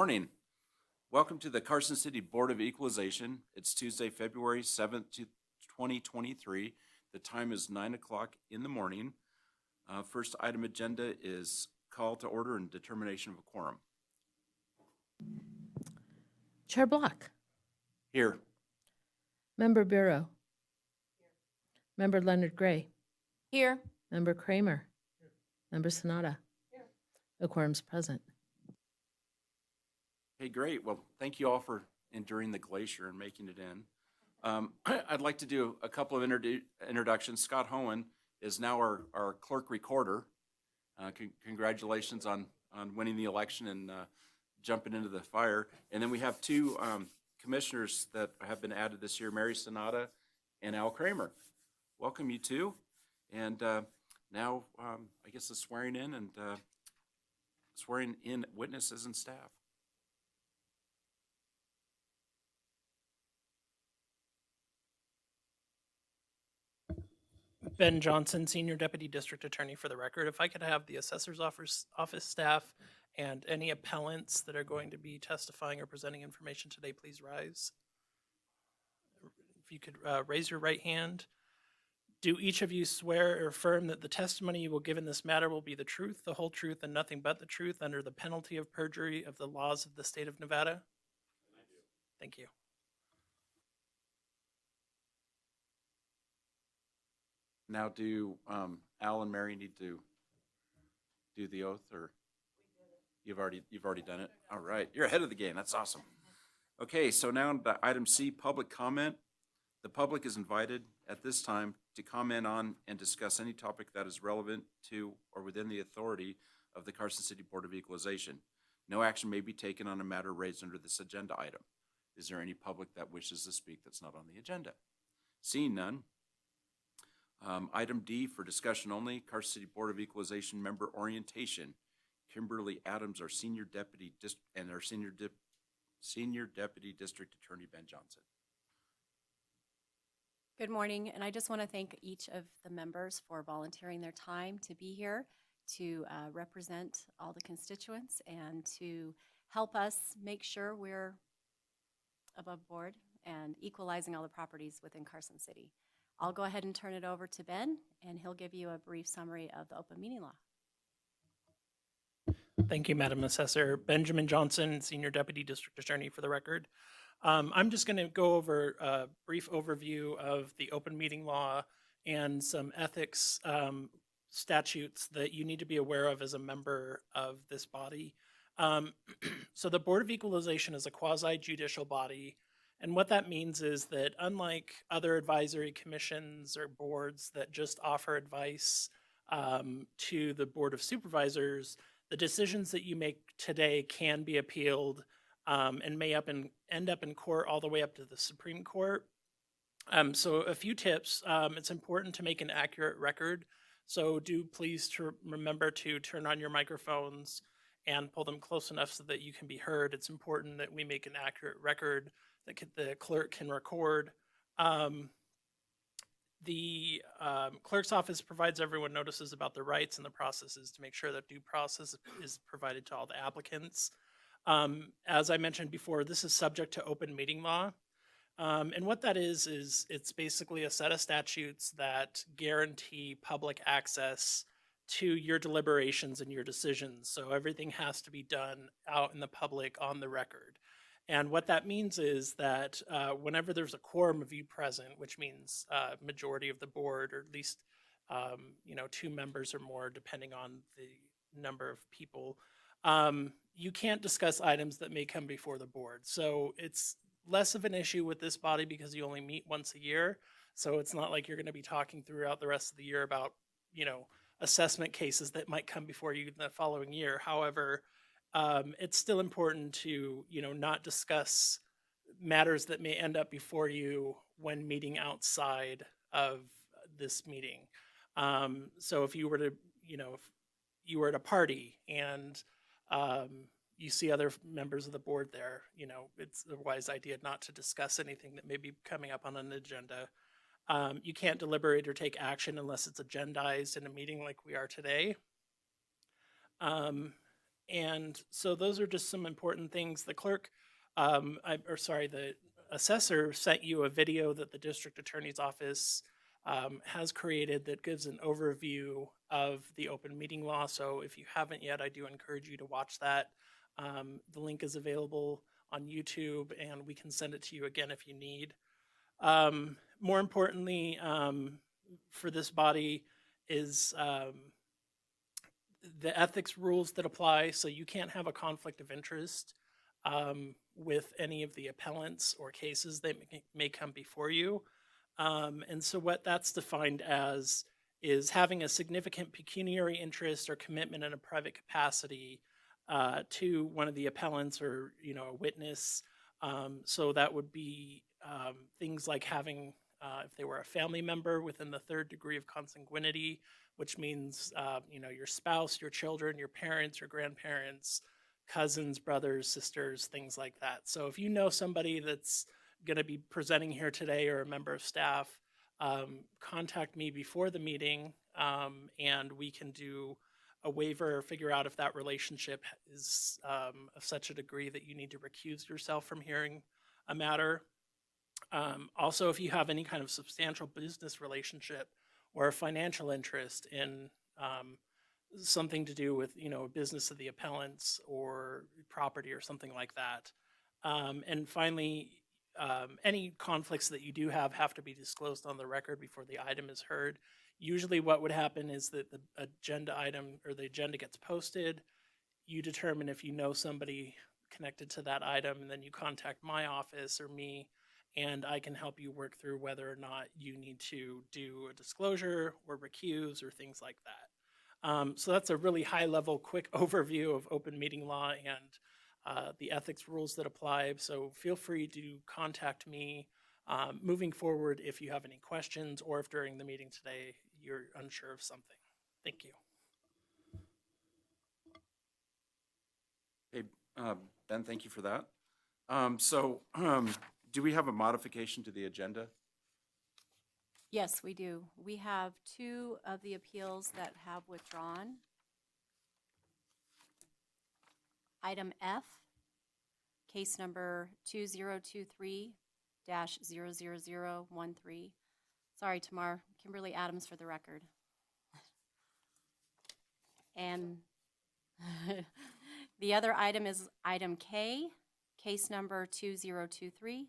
morning. Welcome to the Carson City Board of Equalization. It's Tuesday, February 7th, 2023. The time is 9 o'clock in the morning. First item agenda is call to order and determination of a quorum. Chair Block. Here. Member Bureau. Member Leonard Gray. Here. Member Kramer. Member Sonata. Here. The quorum's present. Okay, great. Well, thank you all for enduring the glacier and making it in. I'd like to do a couple of introductions. Scott Hohen is now our clerk recorder. Congratulations on winning the election and jumping into the fire. And then we have two commissioners that have been added this year, Mary Sonata and Al Kramer. Welcome, you two. And now I guess the swearing in and swearing in witnesses and staff. Ben Johnson, Senior Deputy District Attorney for the record. If I could have the Assessor's Office staff and any appellants that are going to be testifying or presenting information today, please rise. If you could raise your right hand. Do each of you swear or affirm that the testimony you will give in this matter will be the truth, the whole truth, and nothing but the truth under the penalty of perjury of the laws of the state of Nevada? I do. Thank you. Now, do Al and Mary need to do the oath, or you've already done it? All right, you're ahead of the game. That's awesome. Okay, so now to item C, public comment. The public is invited at this time to comment on and discuss any topic that is relevant to or within the authority of the Carson City Board of Equalization. No action may be taken on a matter raised under this agenda item. Is there any public that wishes to speak that's not on the agenda? Seeing none. Item D for discussion only, Carson City Board of Equalization member orientation. Kimberly Adams, our Senior Deputy and our Senior Deputy District Attorney Ben Johnson. Good morning, and I just want to thank each of the members for volunteering their time to be here to represent all the constituents and to help us make sure we're above board and equalizing all the properties within Carson City. I'll go ahead and turn it over to Ben, and he'll give you a brief summary of the open meeting law. Thank you, Madam Assessor. Benjamin Johnson, Senior Deputy District Attorney for the record. I'm just going to go over a brief overview of the open meeting law and some ethics statutes that you need to be aware of as a member of this body. So the Board of Equalization is a quasi-judicial body. And what that means is that unlike other advisory commissions or boards that just offer advice to the Board of Supervisors, the decisions that you make today can be appealed and may end up in court all the way up to the Supreme Court. So a few tips. It's important to make an accurate record. So do please remember to turn on your microphones and pull them close enough so that you can be heard. It's important that we make an accurate record that the clerk can record. The clerk's office provides everyone notices about the rights and the processes to make sure that due process is provided to all the applicants. As I mentioned before, this is subject to open meeting law. And what that is it's basically a set of statutes that guarantee public access to your deliberations and your decisions. So everything has to be done out in the public on the record. And what that means is that whenever there's a quorum of you present, which means majority of the board, or at least 2 members or more, depending on the number of people, you can't discuss items that may come before the board. So it's less of an issue with this body because you only meet once a year. So it's not like you're going to be talking throughout the rest of the year about, assessment cases that might come before you the following year. However, it's still important to, not discuss matters that may end up before you when meeting outside of this meeting. So if you were to, if you were at a party and you see other members of the board there, it's a wise idea not to discuss anything that may be coming up on an agenda. You can't deliberate or take action unless it's agendized in a meeting like we are today. And so those are just some important things. The clerk, the assessor sent you a video that the district attorney's office has created that gives an overview of the open meeting law. So if you haven't yet, I do encourage you to watch that. The link is available on YouTube, and we can send it to you again if you need. More importantly, for this body is the ethics rules that apply. So you can't have a conflict of interest with any of the appellants or cases that may come before you. And so what that's defined as is having a significant pecuniary interest or commitment in a private capacity to one of the appellants or, a witness. So that would be things like having, if they were a family member within the third degree of consanguinity, which means, your spouse, your children, your parents, your grandparents, cousins, brothers, sisters, things like that. So if you know somebody that's going to be presenting here today or a member of staff, contact me before the meeting, and we can do a waiver or figure out if that relationship is of such a degree that you need to recuse yourself from hearing a matter. Also, if you have any kind of substantial business relationship or a financial interest in something to do with, a business of the appellants or property or something like that. And finally, any conflicts that you do have to be disclosed on the record before the item is heard. Usually what would happen is that the agenda item or the agenda gets posted. You determine if you know somebody connected to that item, and then you contact my office or me, and I can help you work through whether or not you need to do a disclosure or recuse or things like that. So that's a really high-level, quick overview of open meeting law and the ethics rules that apply. So feel free to contact me moving forward if you have any questions or if during the meeting today you're unsure of something. Thank you. Hey, Ben, thank you for that. Do we have a modification to the agenda? Yes, we do. We have two of the appeals that have withdrawn. Item F, case number 2023-00013. Sorry, Tamar, Kimberly Adams for the record. And the other item is item K, case number 2023-00018.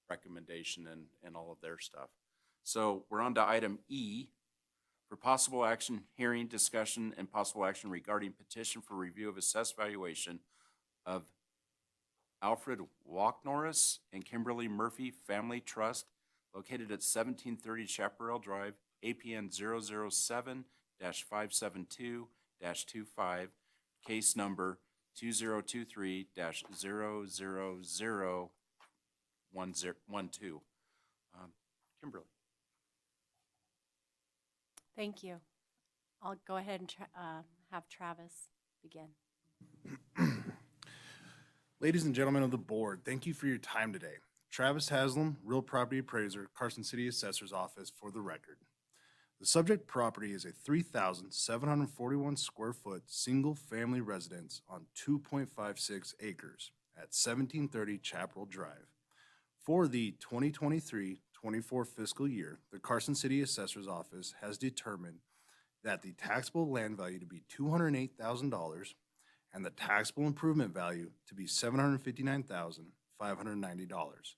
Recommendation and all of their stuff. So we're on to item E for possible action, hearing, discussion, and possible action regarding petition for review of assessed valuation of Alfred Walknorris and Kimberly Murphy Family Trust located at 1730 Chaparral Drive, APN 007-572-25, case number 2023-00012. Kimberly. Thank you. I'll go ahead and have Travis begin. Ladies and gentlemen of the board, thank you for your time today. Travis Haslam, real property appraiser, Carson City Assessor's Office, for the record. The subject property is a 3,741 square foot single-family residence on 2.56 acres at 1730 Chaparral Drive. For the 2023-24 fiscal year, the Carson City Assessor's Office has determined that the taxable land value to be $208,000 and the taxable improvement value to be $759,590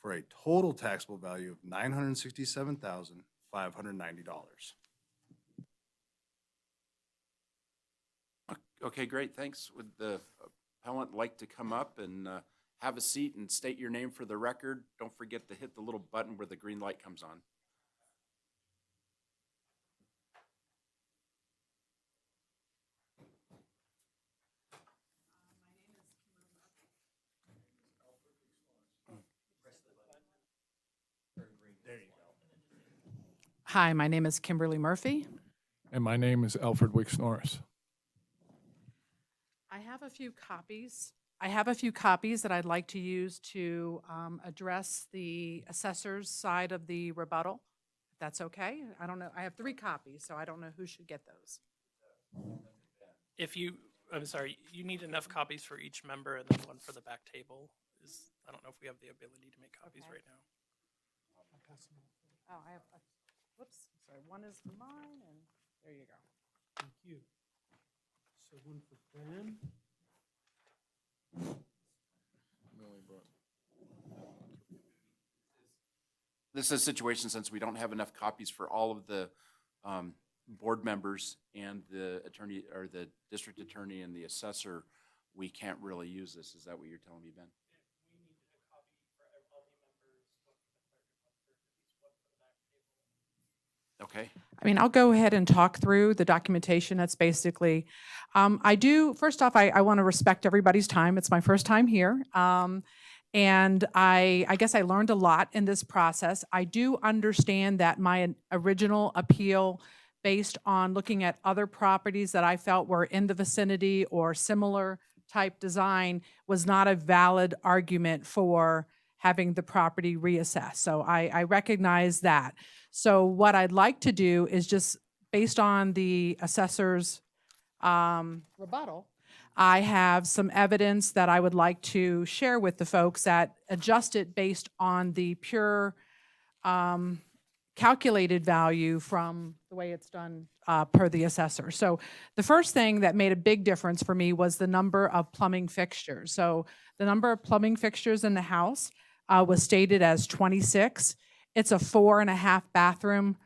for a total taxable value of $967,590. Okay, great, thanks. Would the appellant like to come up and have a seat and state your name for the record? Don't forget to hit the little button where the green light comes on. There you go. Hi, my name is Kimberly Murphy. And my name is Alfred Wicks Norris. I have a few copies. I have a few copies that I'd like to use to address the assessor's side of the rebuttal. If that's okay? I don't know. I have 3 copies, so I don't know who should get those. I'm sorry, you need enough copies for each member and then one for the back table. I don't know if we have the ability to make copies Okay. right now. Oh, I have, whoops, sorry, one is mine, and there you go. Thank you. So one for Ben. This is a situation since we don't have enough copies for all of the board members and the attorney, or the district attorney and the assessor, we can't really use this. Is that what you're telling me, Ben? Okay. I mean, I'll go ahead and talk through the documentation. That's basically, first off, I want to respect everybody's time. It's my first time here. And I guess I learned a lot in this process. I do understand that my original appeal, based on looking at other properties that I felt were in the vicinity or similar type design, was not a valid argument for having the property reassessed. So I recognize that. So what I'd like to do is just, based on the assessor's rebuttal, I have some evidence that I would like to share with the folks that adjust it based on the pure calculated value from the way it's done per the assessor. So the first thing that made a big difference for me was the number of plumbing fixtures. So the number of plumbing fixtures in the house was stated as 26. It's a 4.5 bathroom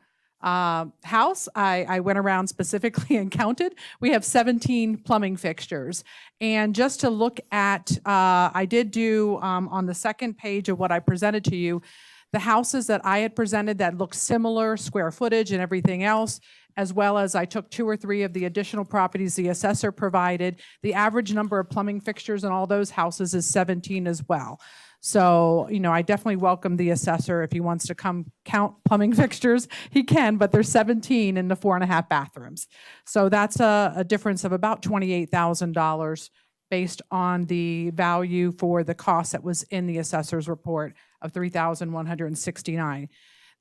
house. I went around specifically and counted. We have 17 plumbing fixtures. And just to look at, I did do on the second page of what I presented to you, the houses that I had presented that looked similar, square footage and everything else, as well as I took 2 or 3 of the additional properties the assessor provided. The average number of plumbing fixtures in all those houses is 17 as well. So, I definitely welcome the assessor. If he wants to come count plumbing fixtures, he can, but there's 17 in the 4.5 bathrooms. So that's a difference of about $28,000 based on the value for the cost that was in the assessor's report of $3,169.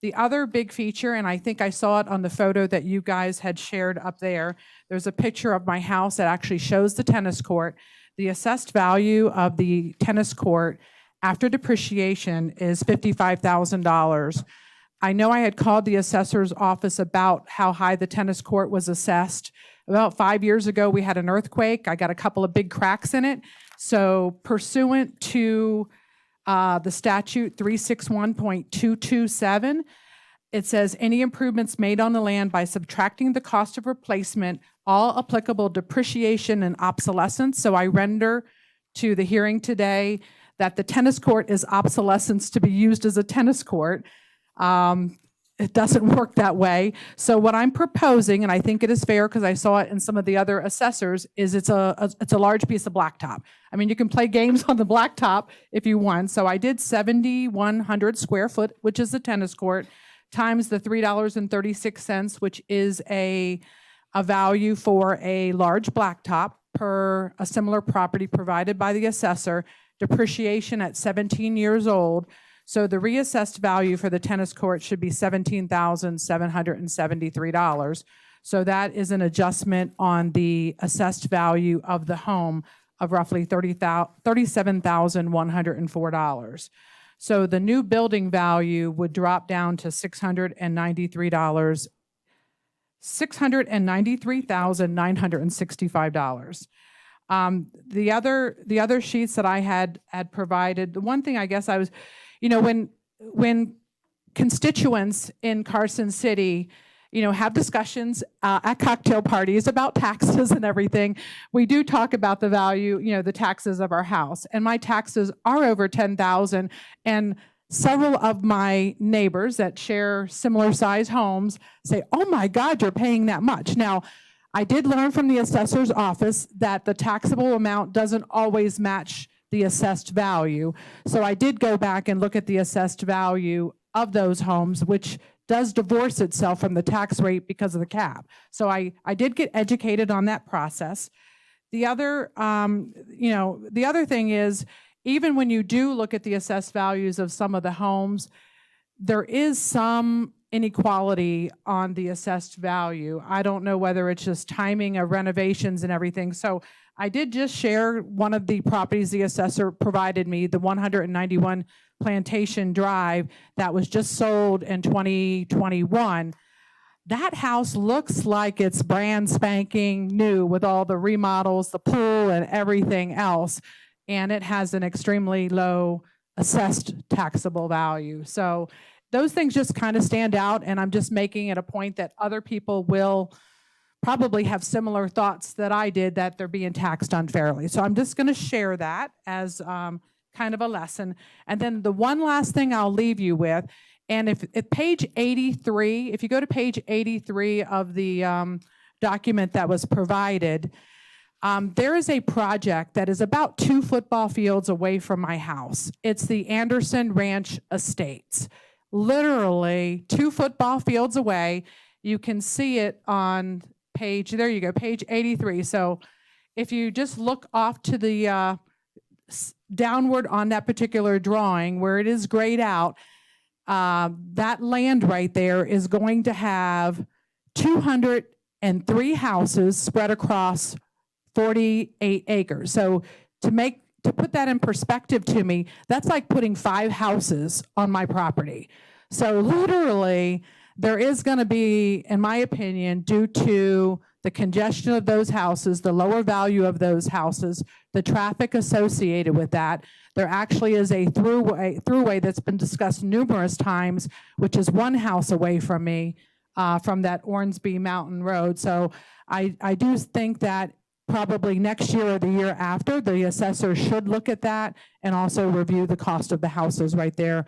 The other big feature, and I think I saw it on the photo that you guys had shared up there, there's a picture of my house that actually shows the tennis court. The assessed value of the tennis court after depreciation is $55,000. I know I had called the assessor's office about how high the tennis court was assessed. About 5 years ago, we had an earthquake. I got a couple of big cracks in it. So pursuant to the statute 361.227, it says any improvements made on the land by subtracting the cost of replacement, all applicable depreciation and obsolescence. So I render to the hearing today that the tennis court is obsolescence to be used as a tennis court. It doesn't work that way. So what I'm proposing, and I think it is fair because I saw it in some of the other assessors, is it's a large piece of blacktop. I mean, you can play games on the blacktop if you want. So I did 7,100 square foot, which is the tennis court, times the $3.36, which is a value for a large blacktop per a similar property provided by the assessor, depreciation at 17 years old. So the reassessed value for the tennis court should be $17,773. So that is an adjustment on the assessed value of the home of roughly $37,104. So the new building value would drop down to $693,965. The other sheets that I had provided, the one thing I guess I was, when constituents in Carson City, have discussions at cocktail parties about taxes and everything, we do talk about the value, the taxes of our house. And my taxes are over $10,000, and several of my neighbors that share similar size homes say, "Oh my God, you're paying that much." Now, I did learn from the assessor's office that the taxable amount doesn't always match the assessed value. So I did go back and look at the assessed value of those homes, which does divorce itself from the tax rate because of the cap. So I did get educated on that process. The other, the other thing is, even when you do look at the assessed values of some of the homes, there is some inequality on the assessed value. I don't know whether it's just timing of renovations and everything. So I did just share one of the properties the assessor provided me, the 191 Plantation Drive that was just sold in 2021. That house looks like it's brand spanking new with all the remodels, the pool and everything else. And it has an extremely low assessed taxable value. So those things just kind of stand out, and I'm just making it a point that other people will probably have similar thoughts that I did, that they're being taxed unfairly. So I'm just going to share that as kind of a lesson. And then the one last thing I'll leave you with, and if page 83, if you go to page 83 of the document that was provided, there is a project that is about 2 football fields away from my house. It's the Anderson Ranch Estates. Literally 2 football fields away. You can see it on page, there you go, page 83. So if you just look off to the downward on that particular drawing where it is grayed out, that land right there is going to have 203 houses spread across 48 acres. So to put that in perspective to me, that's like putting 5 houses on my property. So literally, there is going to be, in my opinion, due to the congestion of those houses, the lower value of those houses, the traffic associated with that, there actually is a throughway that's been discussed numerous times, which is 1 house away from me, from that Ormsby Mountain Road. So I do think that probably next year or the year after, the assessor should look at that and also review the cost of the houses right there,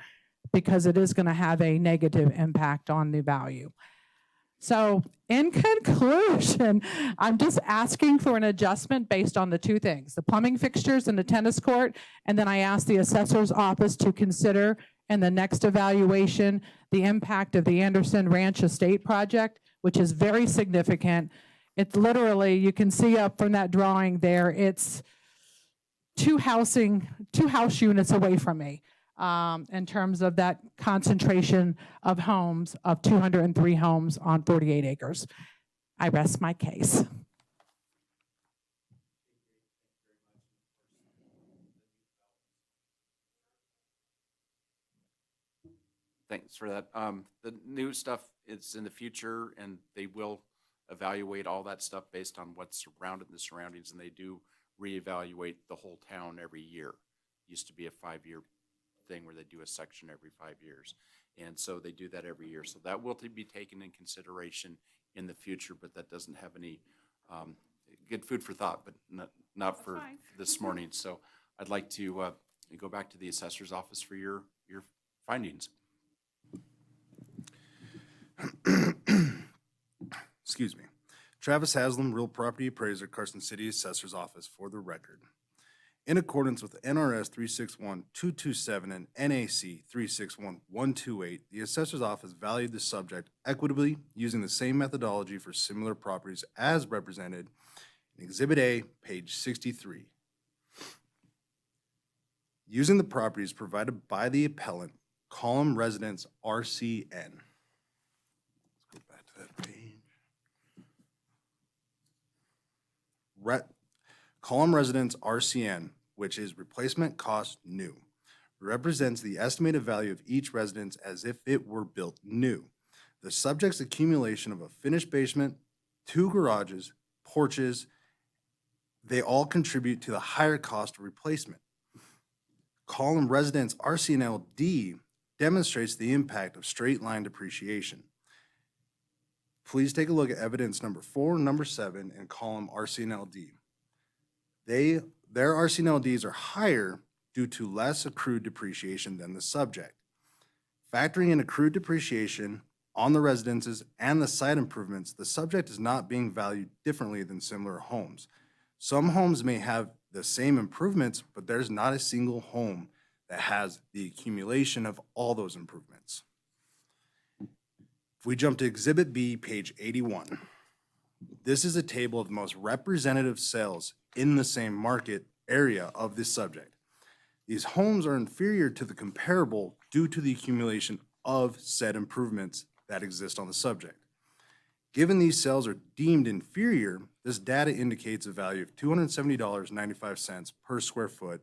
because it is going to have a negative impact on the value. So in conclusion, I'm just asking for an adjustment based on the 2 things, the plumbing fixtures and the tennis court, and then I asked the assessor's office to consider in the next evaluation the impact of the Anderson Ranch Estate project, which is very significant. It's literally, you can see up from that drawing there, it's 2 house units away from me in terms of that concentration of homes, of 203 homes on 48 acres. I rest my case. Thanks for that. The new stuff is in the future, and they will evaluate all that stuff based on what's surrounded the surroundings, and they do reevaluate the whole town every year. Used to be a 5-year thing where they do a section every 5 years, and so they do that every year. So that will be taken in consideration in the future, but that doesn't have any good food for thought, but not for this morning. So I'd like to go back to the assessor's office for your findings. Excuse me. Travis Haslam, real property appraiser, Carson City Assessor's Office, for the record. In accordance with NRS 361227 and NAC 361128, the Assessor's Office valued the subject equitably using the same methodology for similar properties as represented in Exhibit A, page 63. Using the properties provided by the appellant, column residence RCN. Let's go back to that page. Column residence RCN, which is replacement cost new, represents the estimated value of each residence as if it were built new. The subject's accumulation of a finished basement, 2 garages, porches, they all contribute to the higher cost of replacement. Column residence RCNLD demonstrates the impact of straight line depreciation. Please take a look at evidence number 4 and number 7 in column RCNLD. Their RCNLDs are higher due to less accrued depreciation than the subject. Factoring in accrued depreciation on the residences and the site improvements, the subject is not being valued differently than similar homes. Some homes may have the same improvements, but there's not a single home that has the accumulation of all those improvements. If we jump to Exhibit B, page 81, this is a table of the most representative sales in the same market area of this subject. These homes are inferior to the comparable due to the accumulation of said improvements that exist on the subject. Given these sales are deemed inferior, this data indicates a value of $270.95 per square foot,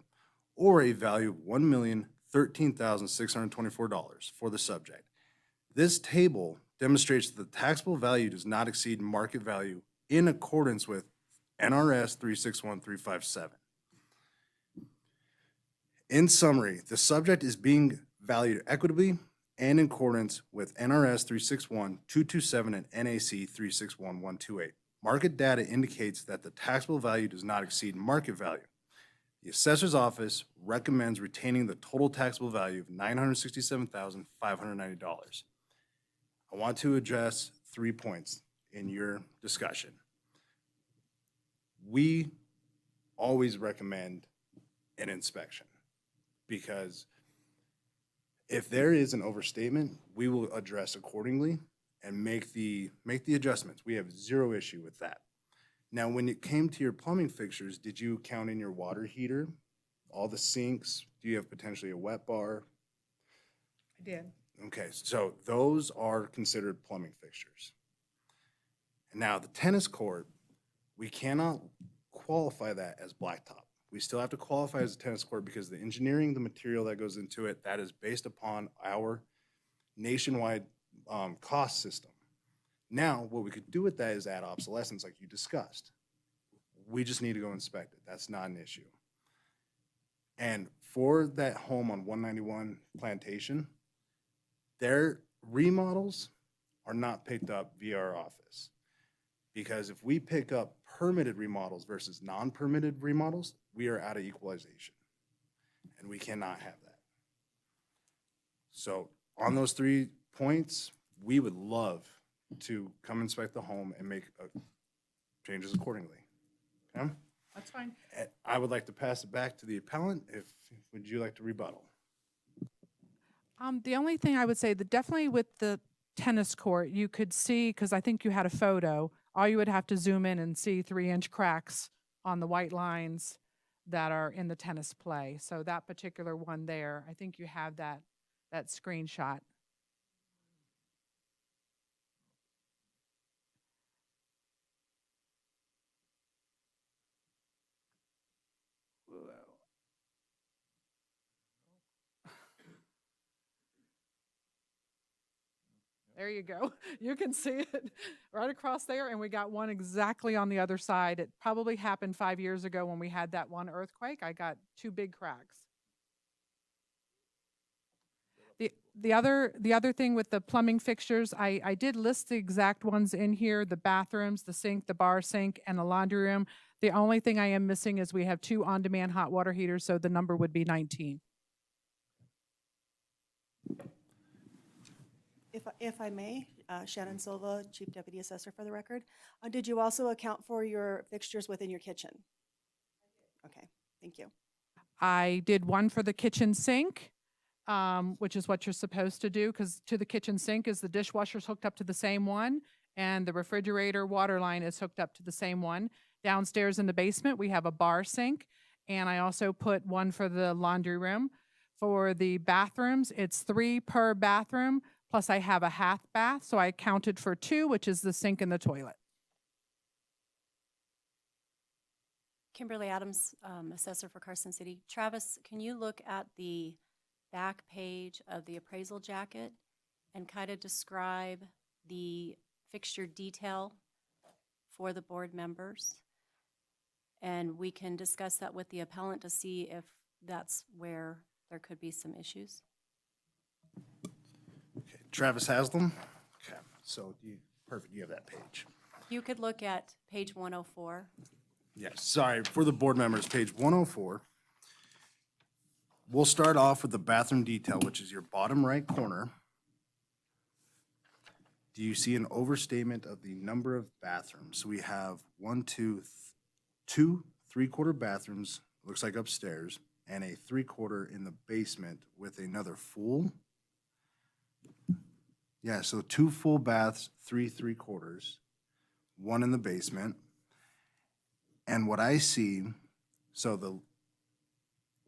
or a value of $1,013,624 for the subject. This table demonstrates that the taxable value does not exceed market value in accordance with NRS 361357. In summary, the subject is being valued equitably and in accordance with NRS 361227 and NAC 361128. Market data indicates that the taxable value does not exceed market value. The assessor's office recommends retaining the total taxable value of $967,590. I want to address 3 points in your discussion. We always recommend an inspection because if there is an overstatement, we will address accordingly and make the adjustments. We have zero issue with that. Now, when it came to your plumbing fixtures, did you count in your water heater, all the sinks? Do you have potentially a wet bar? I did. Okay, so those are considered plumbing fixtures. Now, the tennis court, we cannot qualify that as blacktop. We still have to qualify as a tennis court because the engineering, the material that goes into it, that is based upon our nationwide cost system. Now, what we could do with that is add obsolescence like you discussed. We just need to go inspect it. That's not an issue. And for that home on 191 Plantation, their remodels are not picked up via our office. Because if we pick up permitted remodels versus non-permitted remodels, we are out of equalization. And we cannot have that. So on those 3 points, we would love to come inspect the home and make changes accordingly. Okay? That's fine. I would like to pass it back to the appellant. Would you like to rebuttal? The only thing I would say that definitely with the tennis court, you could see, because I think you had a photo, all you would have to zoom in and see 3-inch cracks on the white lines that are in the tennis play. So that particular one there, I think you have that screenshot. There you go. You can see it right across there, and we got one exactly on the other side. It probably happened 5 years ago when we had that one earthquake. I got 2 big cracks. The other thing with the plumbing fixtures, I did list the exact ones in here, the bathrooms, the sink, the bar sink, and the laundry room. The only thing I am missing is we have 2 on-demand hot water heaters, so the number would be 19. If I may, Shannon Silva, Chief Deputy Assessor for the record. Did you also account for your fixtures within your kitchen? Okay, thank you. I did one for the kitchen sink, which is what you're supposed to do, because to the kitchen sink is the dishwasher's hooked up to the same one, and the refrigerator water line is hooked up to the same one. Downstairs in the basement, we have a bar sink, and I also put one for the laundry room. For the bathrooms, it's 3 per bathroom, plus I have a half bath, so I counted for 2, which is the sink and the toilet. Kimberly Adams, Assessor for Carson City. Travis, can you look at the back page of the appraisal jacket and kind of describe the fixture detail for the board members? And we can discuss that with the appellant to see if that's where there could be some issues. Okay, Travis Haslam. Okay, so perfect, you have that page. You could look at page 104. Yes, sorry, for the board members, page 104. We'll start off with the bathroom detail, which is your bottom right corner. Do you see an overstatement of the number of bathrooms? So we have 2 3/4 bathrooms, looks like upstairs, and a 3/4 in the basement with another full Yeah, so 2 full baths, 3 3/4, 1 in the basement. And what I see, so the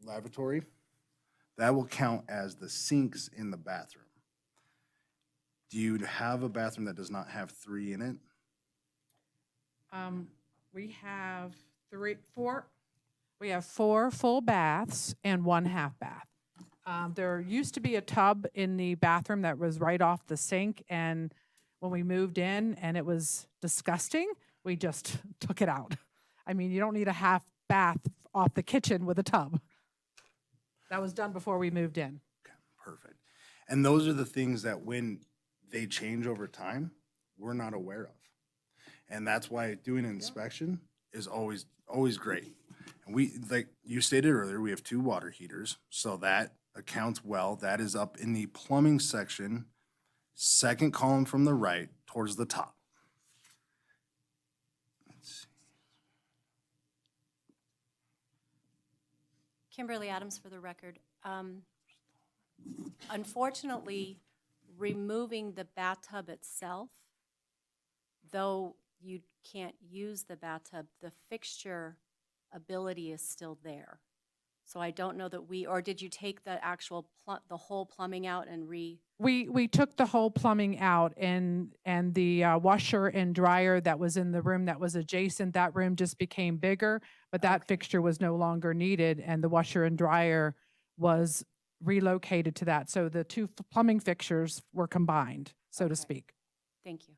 lavatory, that will count as the sinks in the bathroom. Do you have a bathroom that does not have 3 in it? We have we have 4 full baths and 1 half bath. There used to be a tub in the bathroom that was right off the sink, and when we moved in and it was disgusting, we just took it out. I mean, you don't need a half bath off the kitchen with a tub. That was done before we moved in. Perfect. And those are the things that when they change over time, we're not aware of. And that's why doing an inspection is always great. And we, like you stated earlier, we have 2 water heaters, so that accounts well. That is up in the plumbing section, second column from the right towards the top. Let's see. Kimberly Adams for the record. Unfortunately, removing the bathtub itself, though you can't use the bathtub, the fixture ability is still there. So I don't know that or did you take the actual, the whole plumbing out and We took the whole plumbing out, and the washer and dryer that was in the room that was adjacent, that room just became bigger, but that fixture was no longer needed, and the washer and dryer was relocated to that. So the 2 plumbing fixtures were combined, so to Okay. speak. Thank you.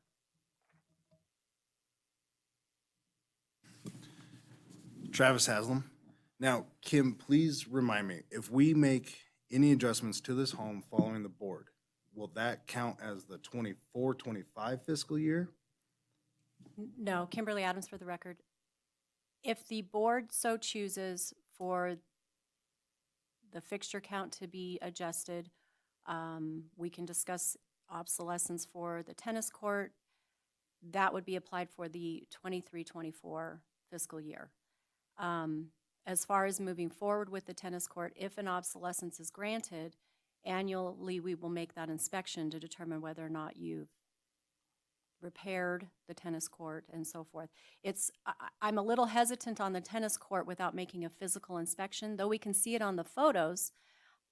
Travis Haslam. Now, Kim, please remind me, if we make any adjustments to this home following the board, will that count as the 24-25 fiscal year? No, Kimberly Adams for the record. If the board so chooses for the fixture count to be adjusted, we can discuss obsolescence for the tennis court. That would be applied for the 23-24 fiscal year. As far as moving forward with the tennis court, if an obsolescence is granted, annually we will make that inspection to determine whether or not you've repaired the tennis court and so forth. I'm a little hesitant on the tennis court without making a physical inspection, though we can see it on the photos.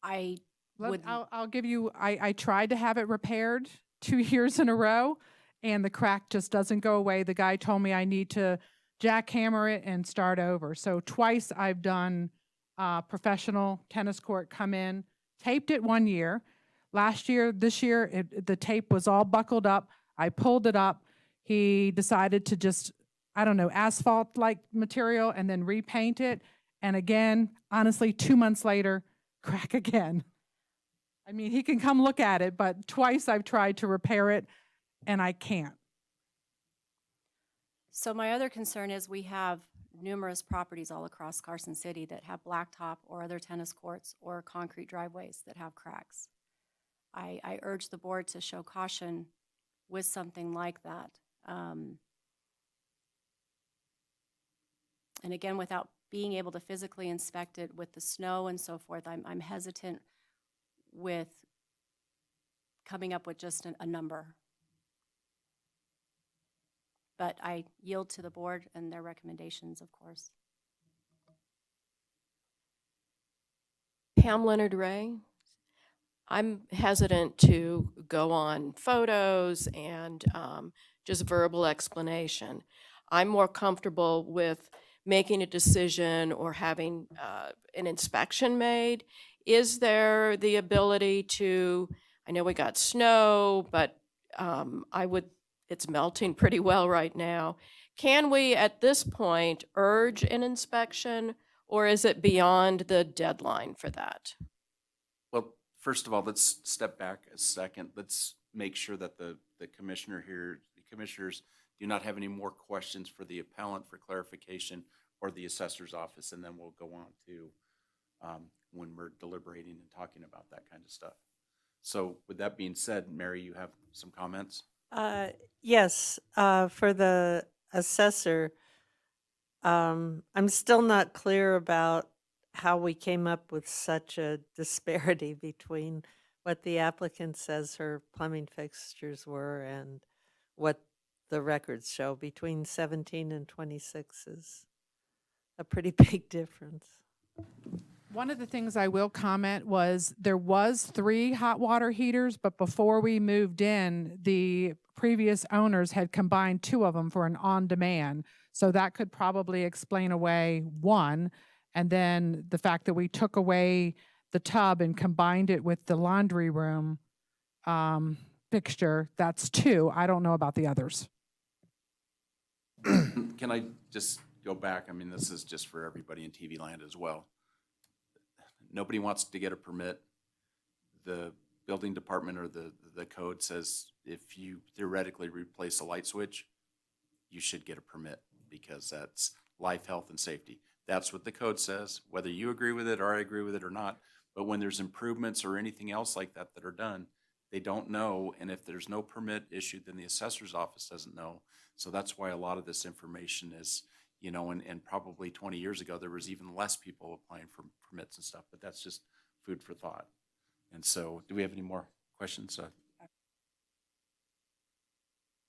I'll give you, I tried to have it repaired 2 years in a row, and the crack just doesn't go away. The guy told me I need to jackhammer it and start over. So twice I've done professional tennis court come in, taped it 1 year. This year, the tape was all buckled up. I pulled it up. He decided to just, I don't know, asphalt-like material and then repaint it. And again, honestly, 2 months later, crack again. I mean, he can come look at it, but twice I've tried to repair it and I can't. So my other concern is we have numerous properties all across Carson City that have blacktop or other tennis courts or concrete driveways that have cracks. I urge the board to show caution with something like that. And again, without being able to physically inspect it with the snow and so forth, I'm hesitant with coming up with just a number. But I yield to the board and their recommendations, of course. Pam Leonard Ray. I'm hesitant to go on photos and just verbal explanation. I'm more comfortable with making a decision or having an inspection made. Is there the ability to, I know we got snow, but it's melting pretty well right now. Can we, at this point, urge an inspection, or is it beyond the deadline for that? Well, first of all, let's step back a second. Let's make sure that the commissioners do not have any more questions for the appellant for clarification or the assessor's office, and then we'll go on to when we're deliberating and talking about that kind of stuff. So with that being said, Mary, you have some comments? Yes, for the assessor, I'm still not clear about how we came up with such a disparity between what the applicant says her plumbing fixtures were and what the records show. Between 17 and 26 is a pretty big difference. One of the things I will comment was there was 3 hot water heaters, but before we moved in, the previous owners had combined 2 of them for an on-demand. So that could probably explain away one. And then the fact that we took away the tub and combined it with the laundry room fixture, that's 2. I don't know about the others. Can I just go back? I mean, this is just for everybody in TV land as well. Nobody wants to get a permit. The building department or the code says if you theoretically replace a light switch, you should get a permit because that's life, health, and safety. That's what the code says, whether you agree with it or I agree with it or not. But when there's improvements or anything else like that that are done, they don't know. And if there's no permit issued, then the assessor's office doesn't know. So that's why a lot of this information is, you know, and probably 20 years ago, there was even less people applying for permits and stuff, but that's just food for thought. And so do we have any more questions?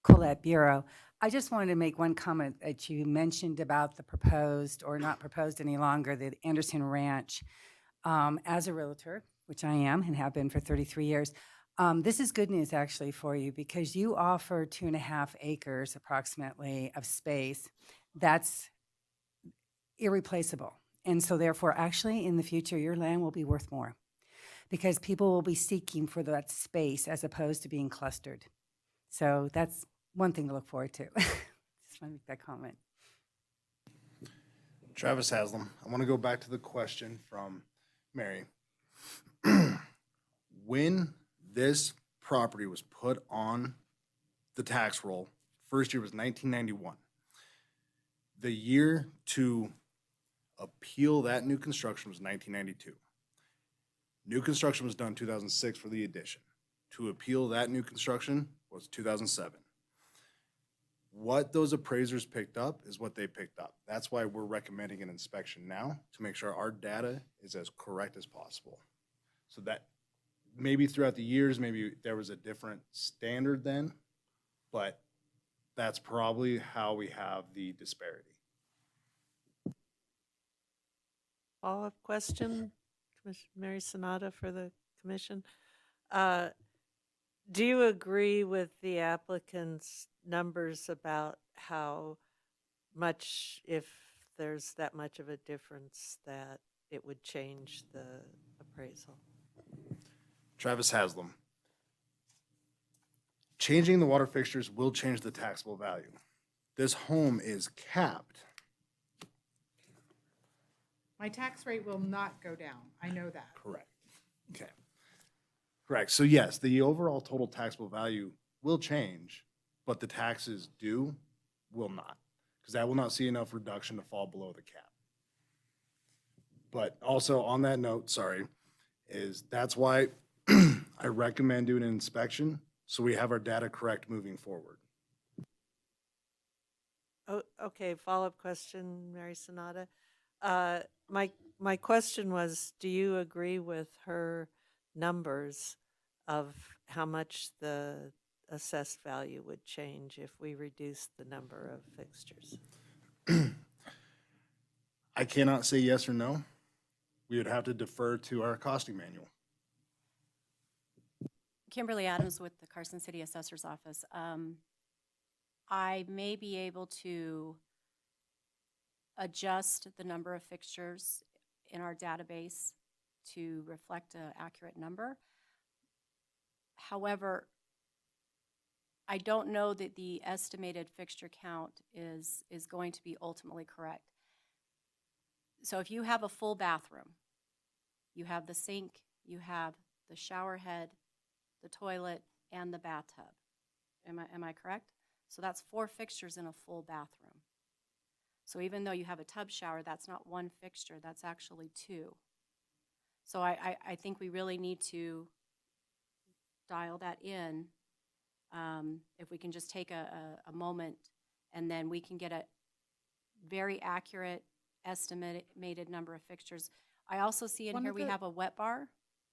Colette Bureau. I just wanted to make one comment that you mentioned about the proposed, or not proposed any longer, the Anderson Ranch. As a realtor, which I am and have been for 33 years, this is good news actually for you because you offer 2.5 acres approximately of space that's irreplaceable. And so therefore, actually in the future, your land will be worth more because people will be seeking for that space as opposed to being clustered. So that's one thing to look forward to. Just want to make that comment. Travis Haslam, I want to go back to the question from Mary. When this property was put on the tax roll, first year was 1991. The year to appeal that new construction was 1992. New construction was done 2006 for the addition. To appeal that new construction was 2007. What those appraisers picked up is what they picked up. That's why we're recommending an inspection now to make sure our data is as correct as possible. So that maybe throughout the years, maybe there was a different standard then, but that's probably how we have the disparity. Follow-up question, Commissioner Mary Sanada for the commission. Do you agree with the applicant's numbers about how much, if there's that much of a difference, that it would change the appraisal? Travis Haslam. Changing the water fixtures will change the taxable value. This home is capped. My tax rate will not go down. I know that. Correct. Okay. Correct. So yes, the overall total taxable value will change, but the taxes due will not, because that will not see enough reduction to fall below the cap. But also on that note, sorry, is that's why I recommend doing an inspection so we have our data correct moving forward. Oh, okay, follow-up question, Mary Sanada. My question was, do you agree with her numbers of how much the assessed value would change if we reduce the number of fixtures? I cannot say yes or no. We would have to defer to our costing manual. Kimberly Adams with the Carson City Assessor's Office. I may be able to adjust the number of fixtures in our database to reflect an accurate number. However, I don't know that the estimated fixture count is going to be ultimately correct. So if you have a full bathroom, you have the sink, you have the shower head, the toilet, and the bathtub. Am I correct? So that's 4 fixtures in a full bathroom. So even though you have a tub shower, that's not 1 fixture, that's actually 2. So I think we really need to dial that in. If we can just take a moment and then we can get a very accurate estimated number of fixtures. I also see in One here of we the- have a wet bar.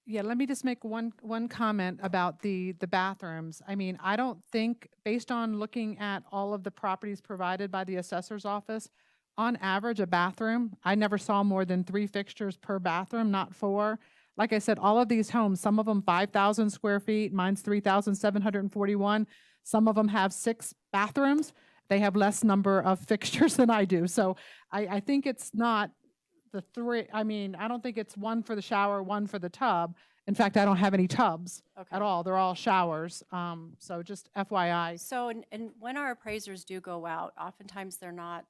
Yeah, let me just make one comment about the bathrooms. I mean, I don't think, based on looking at all of the properties provided by the assessor's office, on average, a bathroom, I never saw more than 3 fixtures per bathroom, not 4. Like I said, all of these homes, some of them 5,000 square feet, mine's 3,741. Some of them have 6 bathrooms. They have less number of fixtures than I do. So I think it's not the 3, I mean, I don't think it's 1 for the shower, 1 for the tub. In fact, I don't have any tubs Okay. at all. They're all showers. So just FYI. So, and when our appraisers do go out, oftentimes they're not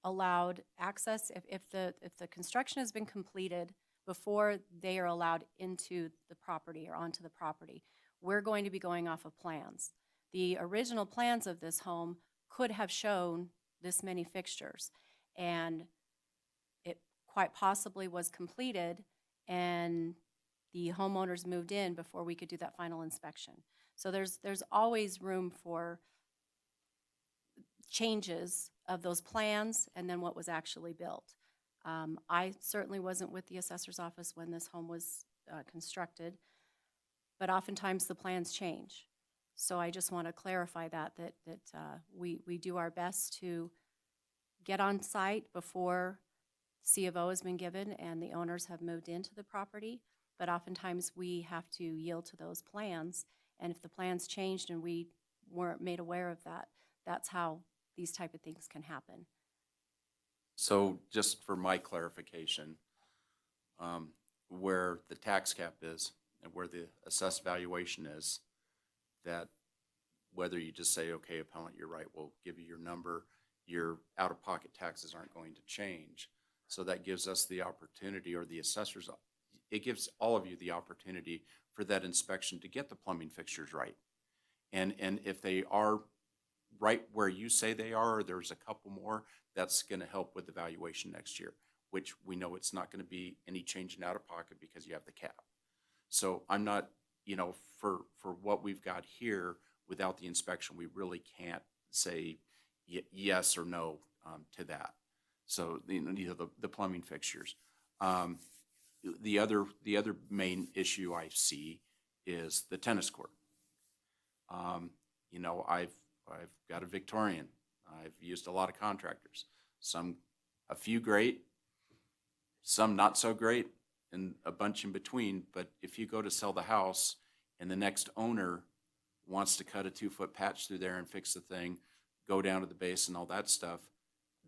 allowed access if the construction has been completed before they are allowed into the property or onto the property. We're going to be going off of plans. The original plans of this home could have shown this many fixtures, and it quite possibly was completed and the homeowners moved in before we could do that final inspection. So there's always room for changes of those plans and then what was actually built. I certainly wasn't with the assessor's office when this home was constructed, but oftentimes the plans change. So I just want to clarify that we do our best to get on site before C of O has been given and the owners have moved into the property, but oftentimes we have to yield to those plans. And if the plans changed and we weren't made aware of that, that's how these type of things can happen. So just for my clarification, where the tax cap is and where the assessed valuation is, that whether you just say, okay, appellant, you're right, we'll give you your number, your out-of-pocket taxes aren't going to change. So that gives us the opportunity, or the assessors, it gives all of you the opportunity for that inspection to get the plumbing fixtures right. And if they are right where you say they are, or there's a couple more, that's going to help with the valuation next year, which we know it's not going to be any change in out-of-pocket because you have the cap. So I'm not, for what we've got here, without the inspection, we really can't say yes or no to that. So the plumbing fixtures. The other main issue I see is the tennis court. I've got a Victorian. I've used a lot of contractors. A few great, some not so great, and a bunch in between. But if you go to sell the house and the next owner wants to cut a 2-foot patch through there and fix the thing, go down to the base and all that stuff,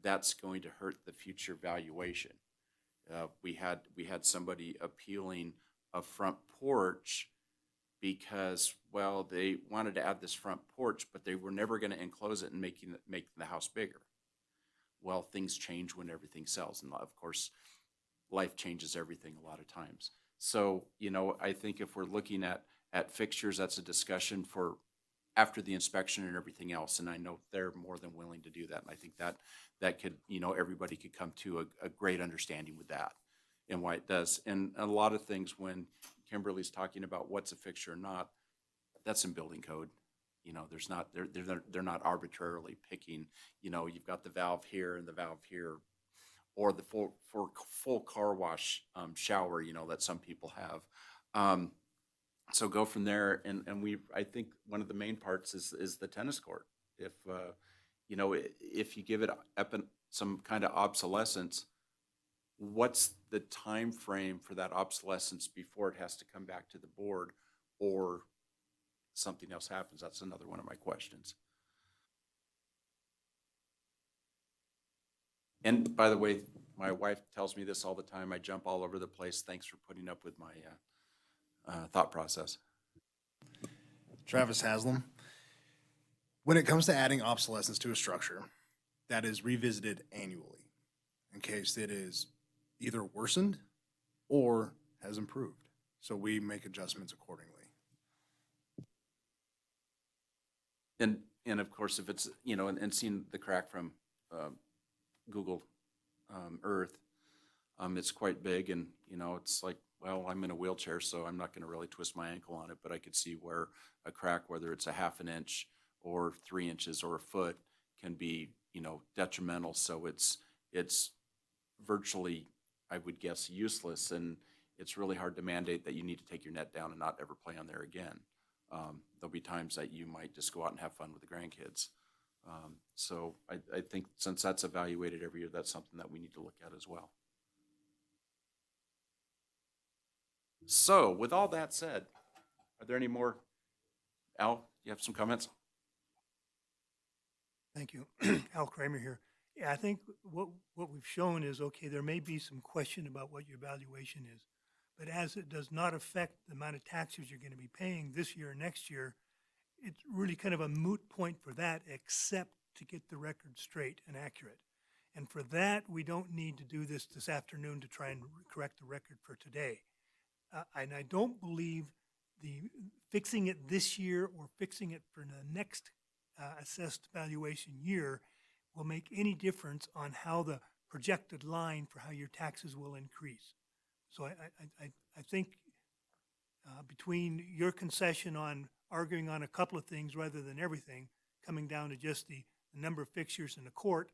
that's going to hurt the future valuation. We had somebody appealing a front porch because, well, they wanted to add this front porch, but they were never going to enclose it and make the house bigger. Well, things change when everything sells, and of course, life changes everything a lot of times. So, I think if we're looking at fixtures, that's a discussion for after the inspection and everything else, and I know they're more than willing to do that, and I think that could, everybody could come to a great understanding with that and why it does. And a lot of things, when Kimberly's talking about what's a fixture or not, that's in building code. They're not arbitrarily picking, you've got the valve here and the valve here, or the full car wash shower, that some people have. So go from there, and I think one of the main parts is the tennis court. If if you give it some kind of obsolescence, what's the time frame for that obsolescence before it has to come back to the board, or something else happens? That's another one of my questions. And by the way, my wife tells me this all the time. I jump all over the place. Thanks for putting up with my thought process. Travis Haslam. When it comes to adding obsolescence to a structure, that is revisited annually in case it is either worsened or has improved. So we make adjustments accordingly. And of course, if it's, and seeing the crack from Google Earth, it's quite big, and, it's like, well, I'm in a wheelchair, so I'm not going to really twist my ankle on it, but I could see where a crack, whether it's a half an inch or 3 inches or a foot, can be, detrimental. So it's virtually, I would guess, useless. And it's really hard to mandate that you need to take your net down and not ever play on there again. There'll be times that you might just go out and have fun with the grandkids. So I think since that's evaluated every year, that's something that we need to look at as well. So with all that said, are there any more? Al, you have some comments? Thank you. Al Kramer here. Yeah, I think what we've shown is, okay, there may be some question about what your valuation is, but as it does not affect the amount of taxes you're going to be paying this year or next year, it's really kind of a moot point for that, except to get the record straight and accurate. And for that, we don't need to do this afternoon to try and correct the record for today. And I don't believe the fixing it this year or fixing it for the next assessed valuation year will make any difference on how the projected line for how your taxes will increase. So I think between your concession on arguing on a couple of things rather than everything, coming down to just the number of fixtures in the court,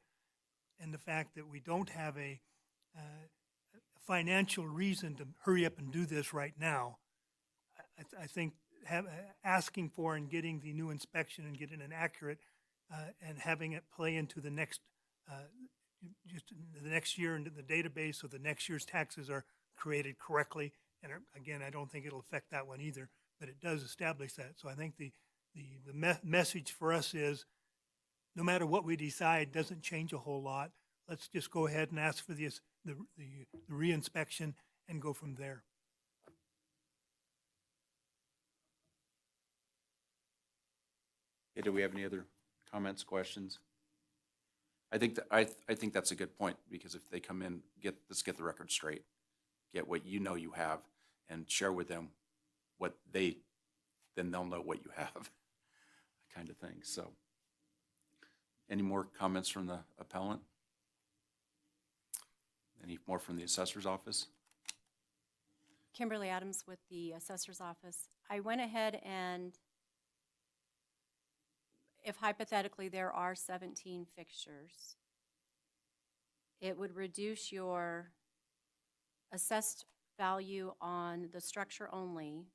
and the fact that we don't have a financial reason to hurry up and do this right now, I think asking for and getting the new inspection and getting it accurate and having it play into the next just the next year into the database so the next year's taxes are created correctly. And again, I don't think it'll affect that one either, but it does establish that. So I think the message for us is no matter what we decide doesn't change a whole lot. Let's just go ahead and ask for the re-inspection and go from there. Okay, do we have any other comments, questions? I think I think that's a good point, because if they come in, let's get the record straight, get what you know you have, and share with them what then they'll know what you have, kind of thing. So, any more comments from the appellant? Any more from the assessor's office? Kimberly Adams with the assessor's office. I went ahead and if hypothetically there are 17 fixtures, it would reduce your assessed value on the structure only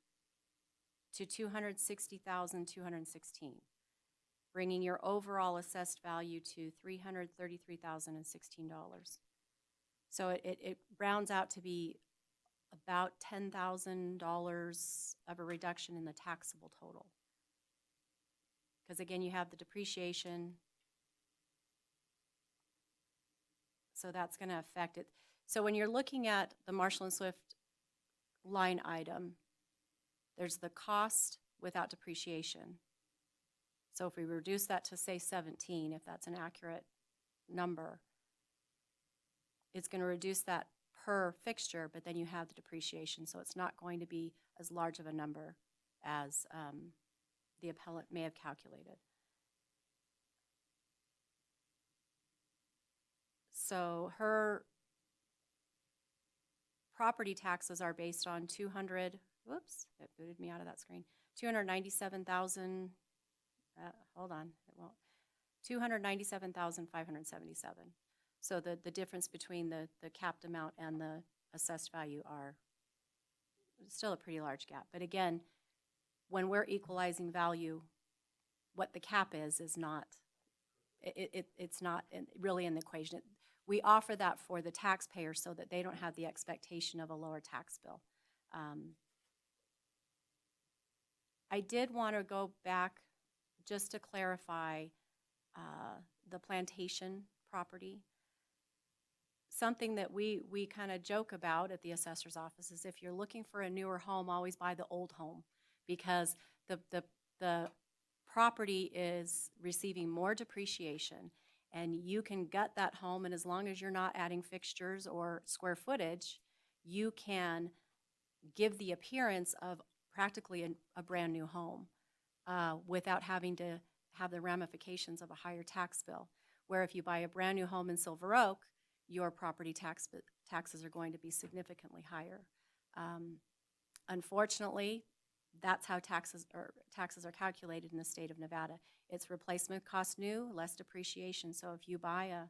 to $260,216, bringing your overall assessed value to $333,016. So it rounds out to be about $10,000 of a reduction in the taxable total. Because again, you have the depreciation, so that's going to affect it. So when you're looking at the Marshall and Swift line item, there's the cost without depreciation. So if we reduce that to say 17, if that's an accurate number, it's going to reduce that per fixture, but then you have the depreciation, so it's not going to be as large of a number as the appellant may have calculated. So her property taxes are based on 200, whoops, it booted me out of that screen, 297,000, hold on, it won't, 297,577. So the difference between the capped amount and the assessed value are still a pretty large gap. But again, when we're equalizing value, what the cap is not, it's not really in the equation. We offer that for the taxpayer so that they don't have the expectation of a lower tax bill. I did want to go back just to clarify the plantation property. Something that we kind of joke about at the assessor's office is if you're looking for a newer home, always buy the old home, because the property is receiving more depreciation, and you can gut that home, and as long as you're not adding fixtures or square footage, you can give the appearance of practically a brand new home without having to have the ramifications of a higher tax bill. Where if you buy a brand new home in Silver Oak, your property taxes are going to be significantly higher. Unfortunately, that's how taxes are calculated in the state of Nevada. It's replacement cost new, less depreciation. So if you buy a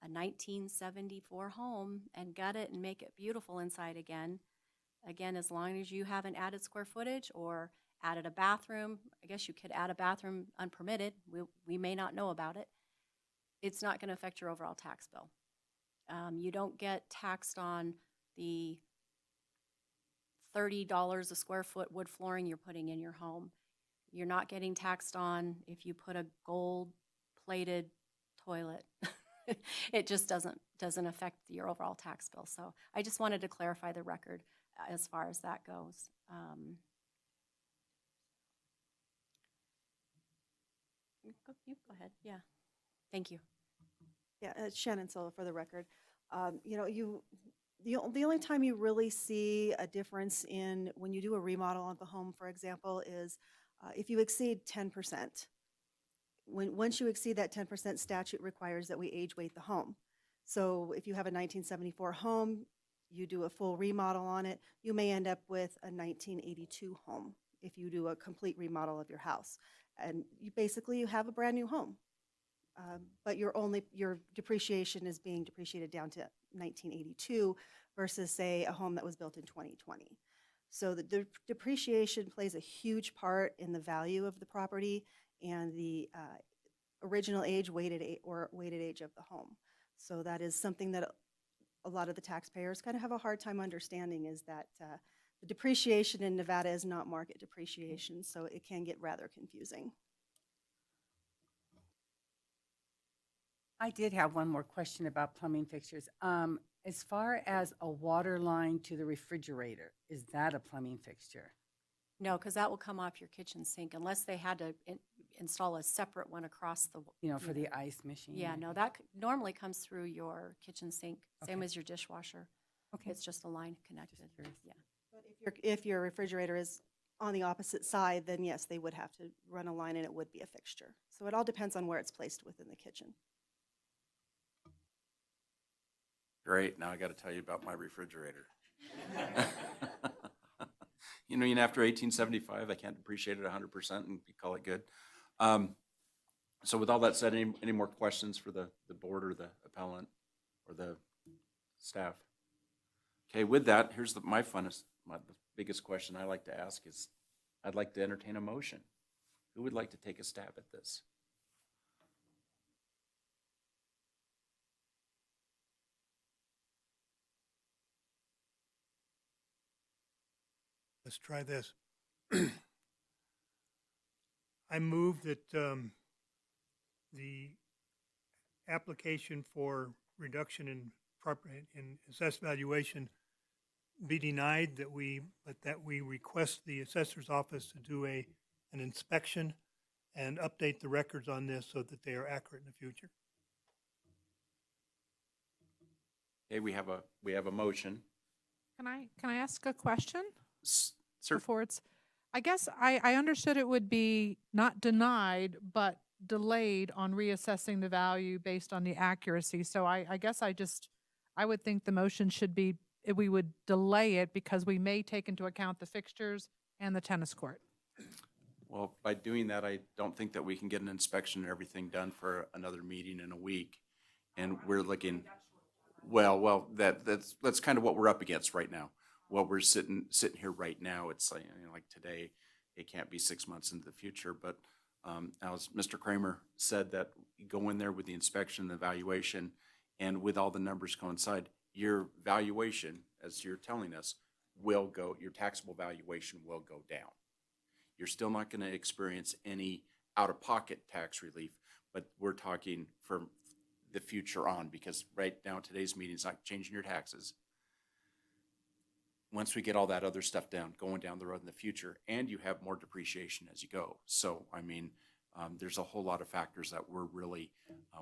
1974 home and gut it and make it beautiful inside again, Again, as long as you haven't added square footage or added a bathroom, I guess you could add a bathroom unpermitted, we may not know about it, it's not going to affect your overall tax bill. You don't get taxed on the $30 a square foot wood flooring you're putting in your home. You're not getting taxed on if you put a gold-plated toilet. It just doesn't affect your overall tax bill. So I just wanted to clarify the record as far as that goes. You go ahead. Yeah. Thank you. Yeah, Shannon Silva for the record. You know, the only time you really see a difference in when you do a remodel on the home, for example, is if you exceed 10%. Once you exceed that 10%, statute requires that we age weight the home. So if you have a 1974 home, you do a full remodel on it, you may end up with a 1982 home if you do a complete remodel of your house. And you have a brand new home. But your depreciation is being depreciated down to 1982 versus, say, a home that was built in 2020. So the depreciation plays a huge part in the value of the property and the original age, weighted age of the home. So that is something that a lot of the taxpayers kind of have a hard time understanding, is that the depreciation in Nevada is not market depreciation, so it can get rather confusing. I did have one more question about plumbing fixtures. As far as a water line to the refrigerator, is that a plumbing fixture? No, because that will come off your kitchen sink unless they had to install a separate one across the. You know, for the ice machine? Yeah, no, that normally comes through your kitchen sink, same Okay. as your dishwasher. Okay. It's just a line connected. curious. Yeah. But if your refrigerator is on the opposite side, then yes, they would have to run a line and it would be a fixture. So it all depends on where it's placed within the kitchen. Great, now I got to tell you about my refrigerator. You know, after 1875, I can't depreciate it 100% and call it good. So with all that said, any more questions for the board or the appellant or the staff? Okay, with that, here's the biggest question I like to ask is, I'd like to entertain a motion. Who would like to take a stab at this? Let's try this. I move that the application for reduction in assessed valuation be denied, but that we request the assessor's office to do an inspection and update the records on this so that they are accurate in the future. Okay, we have a motion. Can I ask a question? Sir, Before I guess I understood it would be not denied, but delayed on reassessing the value based on the accuracy. So I guess I would think the motion should be, we would delay it because we may take into account the fixtures and the tennis court. well, by doing that, I don't think that we can get an inspection and everything done for another meeting in a week. And we're looking, that's kind of what we're up against right now. What we're sitting here right now, it's like today, it can't be 6 months into the future. But as Mr. Kramer said, that you go in there with the inspection and the evaluation, and with all the numbers coincide, your valuation, as you're telling us, your taxable valuation will go down. You're still not going to experience any out-of-pocket tax relief, but we're talking from the future on, because right now, today's meeting is not changing your taxes. Once we get all that other stuff down, going down the road in the future, and you have more depreciation as you go. So, I mean, there's a whole lot of factors that we're really,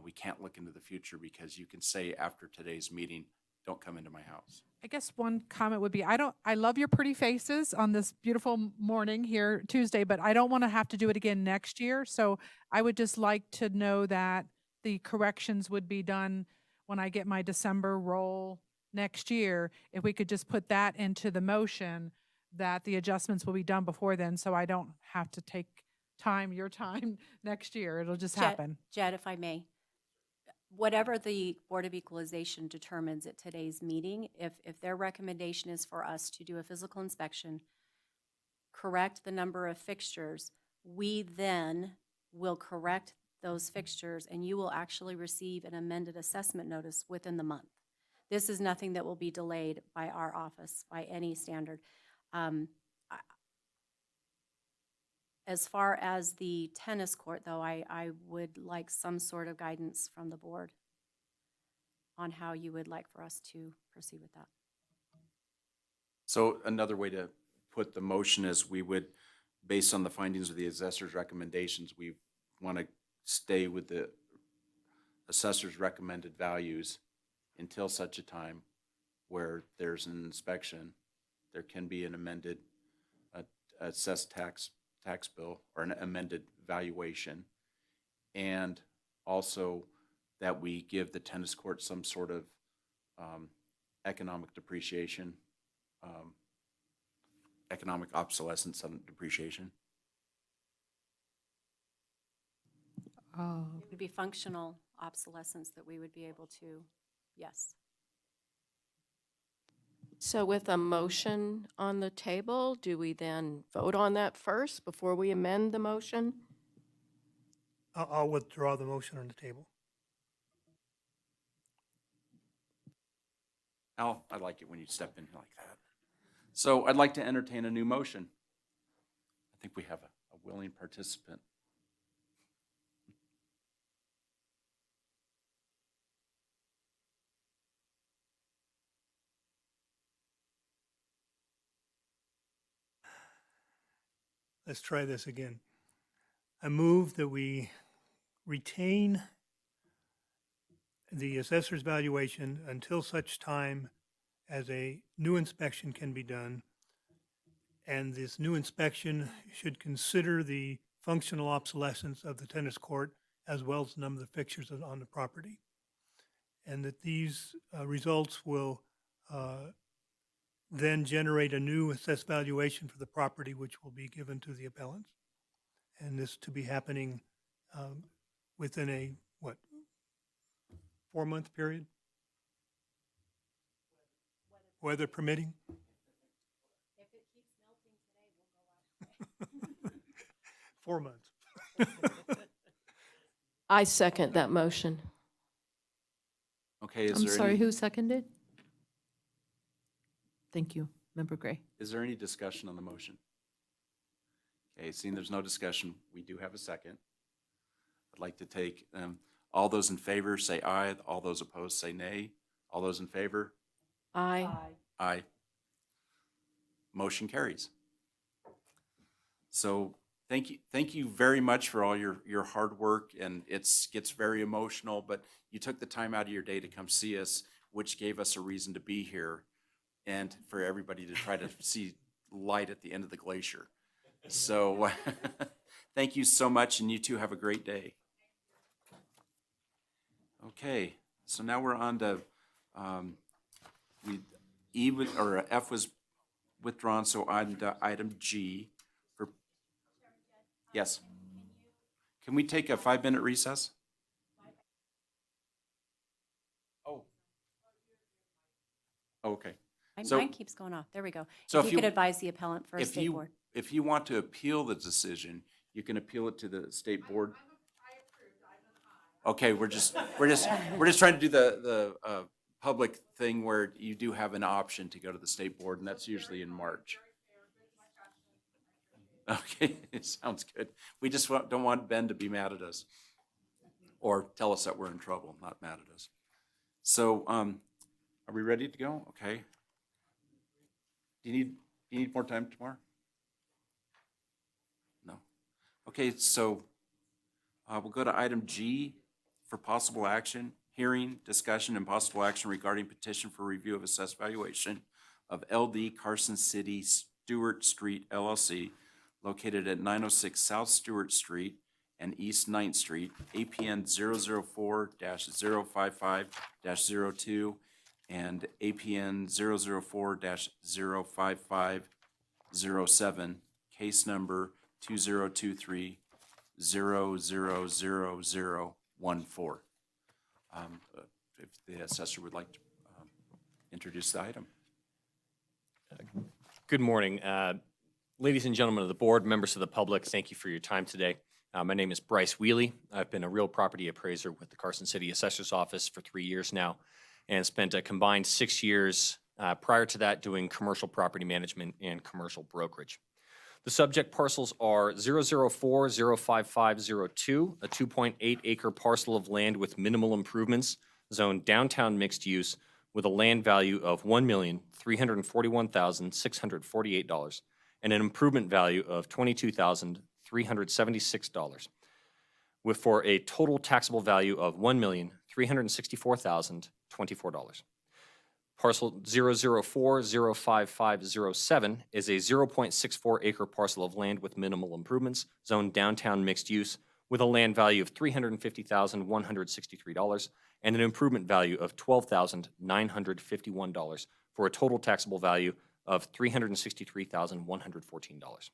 we can't look into the future, because you can say after today's meeting, don't come into my house. I guess one comment would be, I love your pretty faces on this beautiful morning here Tuesday, but I don't want to have to do it again next year. So I would just like to know that the corrections would be done when I get my December roll next year. If we could just put that into the motion, that the adjustments will be done before then, so I don't have to take your time next year. It'll just happen. Jed, if I may, whatever the Board of Equalization determines at today's meeting, if their recommendation is for us to do a physical inspection, correct the number of fixtures, we then will correct those fixtures, and you will actually receive an amended assessment notice within the month. This is nothing that will be delayed by our office by any standard. As far as the tennis court, though, I would like some sort of guidance from the board on how you would like for us to proceed with that. So another way to put the motion is we would, based on the findings of the assessor's recommendations, we want to stay with the assessor's recommended values until such a time where there's an inspection, there can be an amended assessed tax bill or an amended valuation. And also that we give the tennis court some sort of economic depreciation, economic obsolescence and depreciation. Oh. It would be functional obsolescence that we would be able to, yes. So with a motion on the table, do we then vote on that first before we amend the motion? I'll withdraw the motion on the table. Al, I like it when you step in like that. So I'd like to entertain a new motion. I think we have a willing participant. Let's try this again. I move that we retain the assessor's valuation until such time as a new inspection can be done. And this new inspection should consider the functional obsolescence of the tennis court as well as the number of fixtures on the property. And that these results will then generate a new assessed valuation for the property, which will be given to the appellants. And this to be happening within a, 4-month period? Weather permitting? If it keeps melting today, we'll go out. 4 months. I second that motion. Okay, I'm sorry, who seconded? Thank you, Member Gray. Is there any discussion on the motion? Okay, seeing there's no discussion, we do have a second. I'd like to take, all those in favor say aye, all those opposed say nay. All those in favor? Aye. Aye. Motion carries. So thank you very much for all your hard work, and gets very emotional, but you took the time out of your day to come see us, which gave us a reason to be here, and for everybody to try to see light at the end of the glacier. So thank you so much, and you two have a great day. Okay, so now we're on to F was withdrawn, so on to item G. Yes. Can we take a 5-minute recess? Oh. Okay. So- Mine keeps going off. There we go. So If you could advise the appellant for a If state you, board. if you want to appeal the decision, you can appeal it to the state board. Okay, we're just trying to do the public thing where you do have an option to go to the state board, and that's usually in March. Okay, sounds good. We just don't want Ben to be mad at us or tell us that we're in trouble, not mad at us. So, are we ready to go? Okay. Do you need more time tomorrow? No. Okay, so we'll go to item G for possible action, hearing, discussion, and possible action regarding petition for review of assessed valuation of LD Carson City Stewart Street LLC, located at 906 South Stewart Street and East 9th Street, APN 004-055-02 and APN 004-05507, case number 2023-000014. If the assessor would like to introduce the item. Good morning. Ladies and gentlemen of the board, members of the public, thank you for your time today. My name is Bryce Wheely. I've been a real property appraiser with the Carson City Assessor's Office for 3 years now and spent a combined 6 years prior to that doing commercial property management and commercial brokerage. The subject parcels are 004-05502, a 2.8 acre parcel of land with minimal improvements, zoned downtown mixed use with a land value of $1,341,648 and an improvement value of $22,376, for a total taxable value of $1,364,024. Parcel 004-05507 is a 0.64 acre parcel of land with minimal improvements, zoned downtown mixed use, with a land value of $350,163 and an improvement value of $12,951 for a total taxable value of $363,114.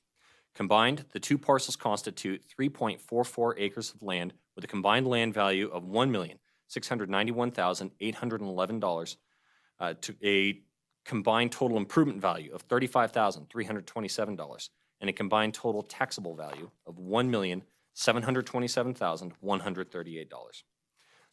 Combined, the two parcels constitute 3.44 acres of land with a combined land value of $1,691,811 to a combined total improvement value of $35,327 and a combined total taxable value of $1,727,138.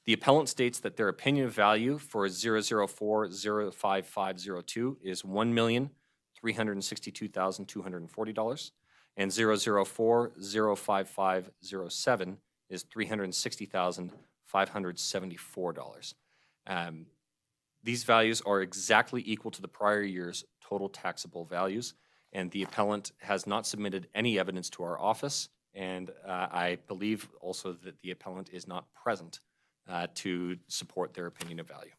The appellant states that their opinion of value for 004-05502 is $1,362,240 and 004-05507 is $360,574. These values are exactly equal to the prior year's total taxable values, and the appellant has not submitted any evidence to our office, and I believe also that the appellant is not present to support their opinion of value.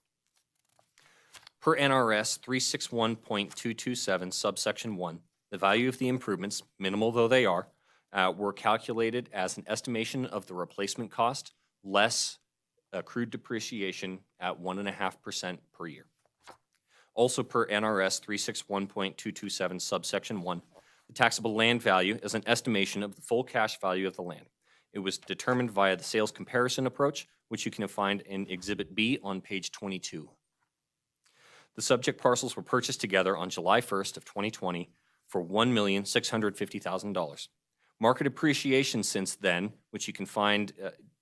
Per NRS 361.227 subsection 1, the value of the improvements, minimal though they are, were calculated as an estimation of the replacement cost less accrued depreciation at 1.5% per year. Also per NRS 361.227 subsection 1, the taxable land value is an estimation of the full cash value of the land. It was determined via the sales comparison approach, which you can find in Exhibit B on page 22. The subject parcels were purchased together on July 1st of 2020 for $1,650,000. Market appreciation since then, which you can find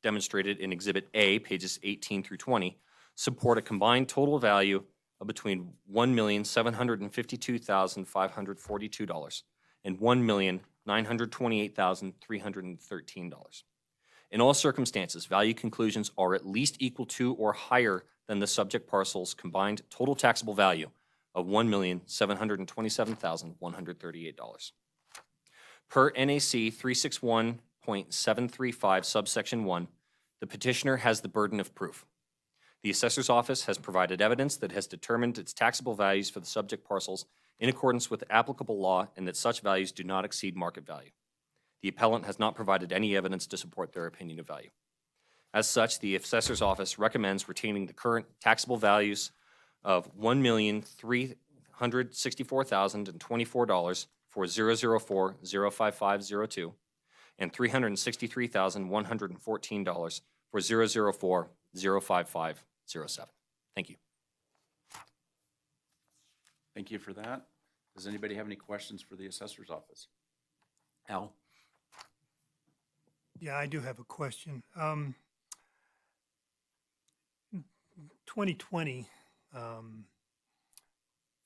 demonstrated in Exhibit A, pages 18 through 20, support a combined total value of between $1,752,542 and $1,928,313. In all circumstances, value conclusions are at least equal to or higher than the subject parcel's combined total taxable value of $1,727,138. Per NAC 361.735 subsection 1, the petitioner has the burden of proof. The assessor's office has provided evidence that has determined its taxable values for the subject parcels in accordance with applicable law and that such values do not exceed market value. The appellant has not provided any evidence to support their opinion of value. As such, the assessor's office recommends retaining the current taxable values of $1,364,024 for 004-05502 and $363,114 for 004-05507. Thank you. Thank you for that. Does anybody have any questions for the assessor's office? Al? Yeah, I do have a question. 2020,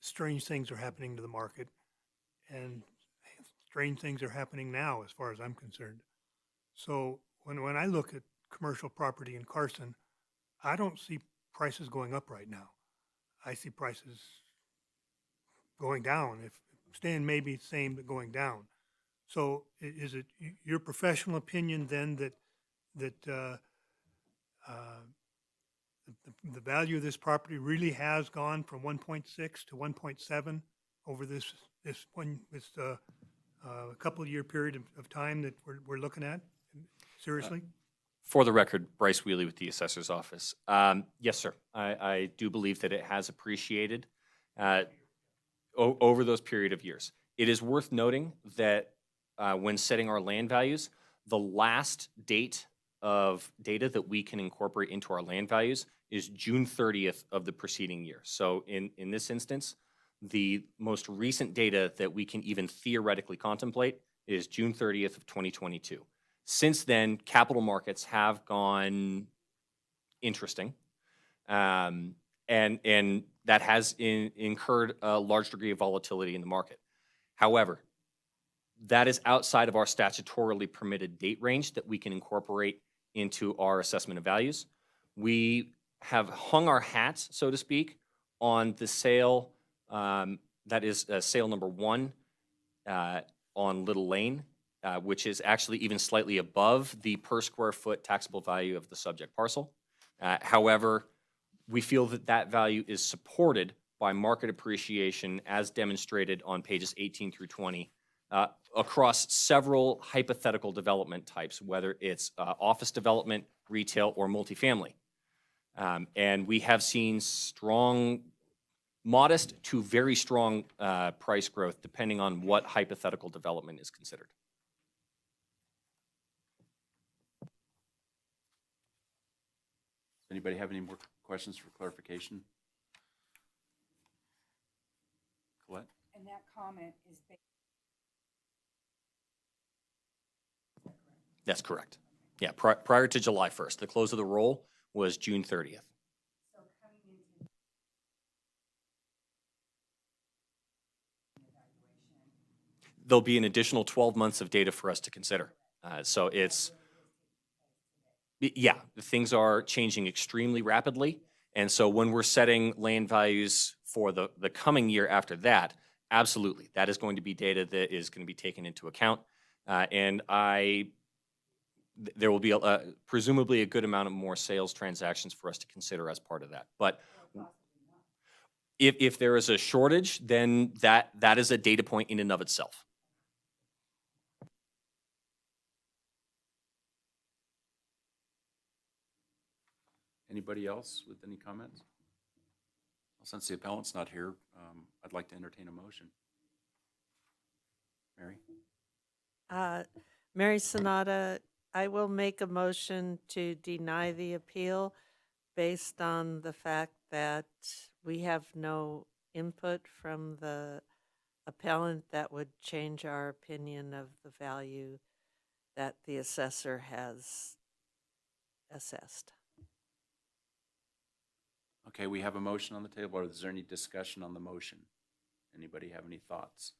strange things are happening to the market, and strange things are happening now as far as I'm concerned. So when I look at commercial property in Carson, I don't see prices going up right now. I see prices going down, if staying maybe the same but going down. So is it your professional opinion then that the value of this property really has gone from 1.6 to 1.7 over this couple year period of time that we're looking at? Seriously? For the record, Bryce Wheely with the assessor's office. Yes, sir. I do believe that it has appreciated over those period of years. It is worth noting that when setting our land values, the last date of data that we can incorporate into our land values is June 30th of the preceding year. So in this instance, the most recent data that we can even theoretically contemplate is June 30th of 2022. Since then, capital markets have gone interesting, and that has incurred a large degree of volatility in the market. However, that is outside of our statutorily permitted date range that we can incorporate into our assessment of values. We have hung our hats, so to speak, on the sale, that is sale number 1 on Little Lane, which is actually even slightly above the per square foot taxable value of the subject parcel. However, we feel that that value is supported by market appreciation as demonstrated on pages 18 through 20 across several hypothetical development types, whether it's office development, retail, or multifamily. And we have seen strong, modest to very strong price growth depending on what hypothetical development is considered. Anybody have any more questions for clarification? Colette? And that comment is That's correct. Yeah, prior to July 1st. The close of the roll was June 30th. There'll be an additional 12 months of data for us to consider. So it's, yeah, things are changing extremely rapidly. And so when we're setting land values for the coming year after that, absolutely, that is going to be data that is going to be taken into account. And there will be presumably a good amount of more sales transactions for us to consider as part of that. But if there is a shortage, then that is a data point in and of itself. Anybody else with any comments? Well, since the appellant's not here, I'd like to entertain a motion. Mary? Mary Sonata, I will make a motion to deny the appeal based on the fact that we have no input from the appellant that would change our opinion of the value that the assessor has assessed. Okay, we have a motion on the table. Is there any discussion on the motion? Anybody have any thoughts?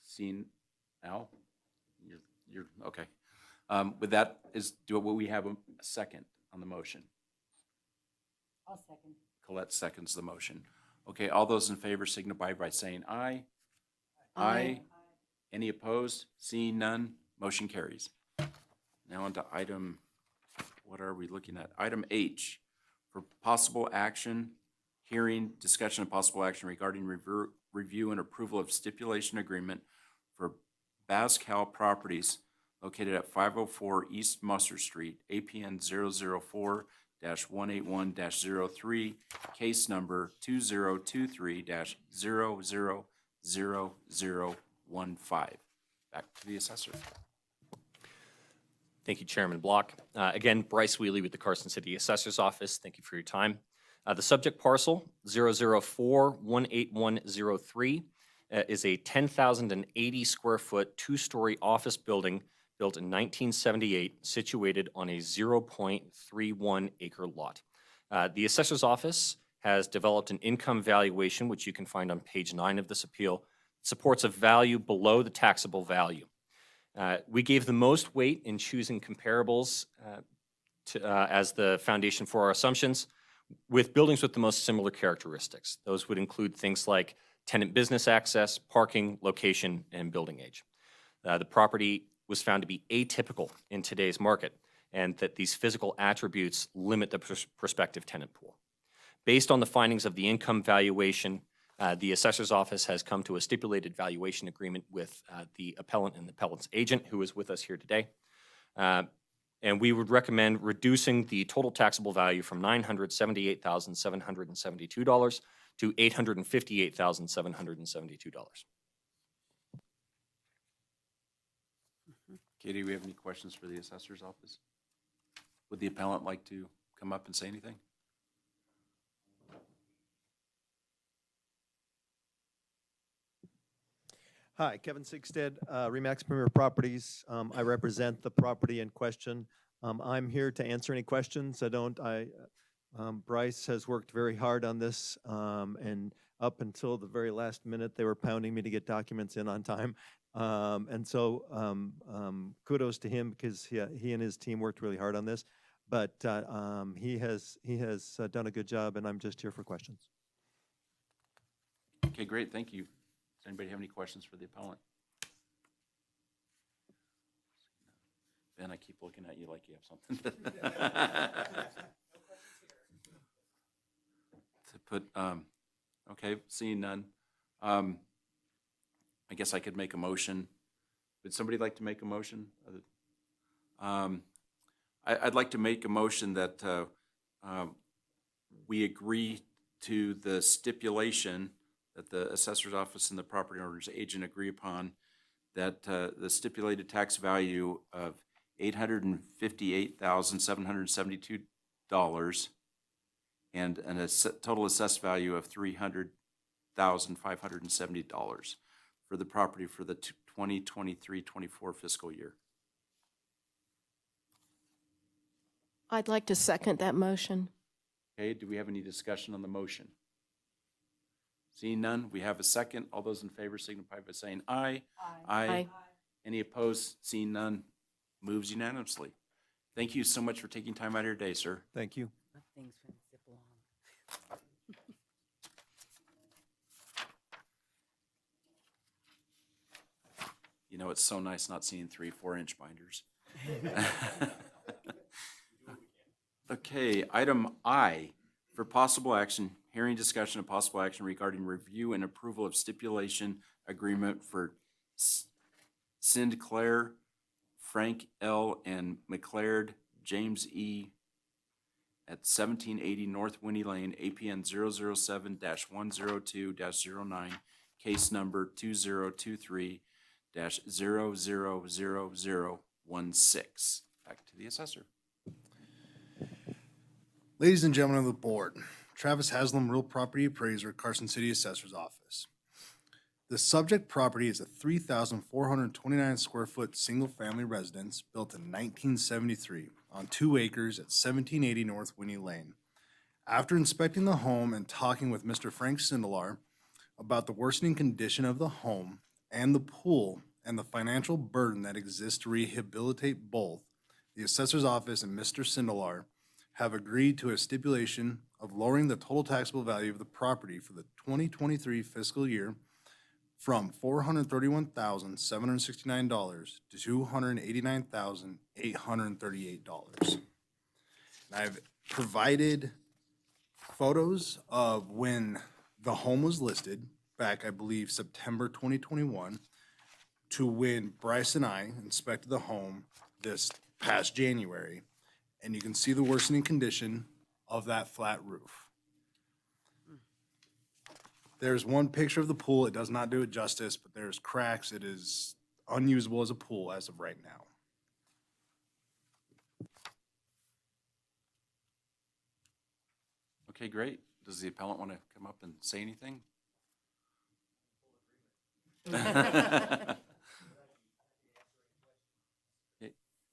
Seen, Al? You're okay. With that, we have a second on the motion? I'll second. Colette seconds the motion. Okay, all those in favor signify by saying aye. Aye. Any opposed? Seeing none, motion carries. Now on to item, what are we looking at? Item H, for possible action, hearing, discussion, and possible action regarding review and approval of stipulation agreement for Bascal Properties located at 504 East Musser Street, APN 004-181-03, case number 2023-000015. Back to the assessor. Thank you, Chairman Block. Again, Bryce Wheely with the Carson City Assessor's Office. Thank you for your time. The subject parcel, 004-18103, is a 10,080 square foot, 2-story office building built in 1978, situated on a 0.31 acre lot. The Assessor's Office has developed an income valuation, which you can find on page 9 of this appeal. It supports a value below the taxable value. We gave the most weight in choosing comparables as the foundation for our assumptions with buildings with the most similar characteristics. Those would include things like tenant business access, parking, location, and building age. The property was found to be atypical in today's market, and that these physical attributes limit the prospective tenant pool. Based on the findings of the income valuation, the Assessor's Office has come to a stipulated valuation agreement with the appellant and the appellant's agent, who is with us here today. And we would recommend reducing the total taxable value from $978,772 to $858,772. Katie, do we have any questions for the Assessor's Office? Would the appellant like to come up and say anything? Hi, Kevin Sigstead, Remax Premier Properties. I represent the property in question. I'm here to answer any questions. Bryce has worked very hard on this, and up until the very last minute, they were pounding me to get documents in on time. And so kudos to him because he and his team worked really hard on this. But he has done a good job, and I'm just here for questions. Okay, great, thank you. Does anybody have any questions for the appellant? Ben, I keep looking at you like you have something. To put, okay, seeing none. I guess I could make a motion. Would somebody like to make a motion? I'd like to make a motion that we agree to the stipulation that the assessor's office and the property owner's agent agree upon, that the stipulated tax value of $858,772 and a total assessed value of $300,570 for the property for the 2023-24 fiscal year. I'd like to second that motion. Okay, do we have any discussion on the motion? Seeing none, we have a second. All those in favor signify by saying aye. Aye. Any opposed? Seeing none, moves unanimously. Thank you so much for taking time out of your day, sir. Thank you. Things from zip along. You know, it's so nice not seeing 3-4-inch binders. Okay, item I, for possible action, hearing discussion of possible action regarding review and approval of stipulation agreement for Sinclair, Frank L. and McLeod, James E. at 1780 North Winnie Lane, APN 007-102-09, case number 2023-000016. Back to the assessor. Ladies and gentlemen of the board, Travis Haslam, real property appraiser, Carson City Assessor's Office. The subject property is a 3,429 square foot single-family residence built in 1973 on 2 acres at 1780 North Winnie Lane. After inspecting the home and talking with Mr. Frank Sindelar about the worsening condition of the home and the pool and the financial burden that exists to rehabilitate both, the Assessor's Office and Mr. Sindelar have agreed to a stipulation of lowering the total taxable value of the property for the 2023 fiscal year from $431,769 to $289,838. I've provided photos of when the home was listed back, I believe, September 2021 to when Bryce and I inspected the home this past January. And you can see the worsening condition of that flat roof. There's one picture of the pool. It does not do it justice, but there's cracks. It is unusable as a pool as of right now. Okay, great. Does the appellant want to come up and say anything? Okay.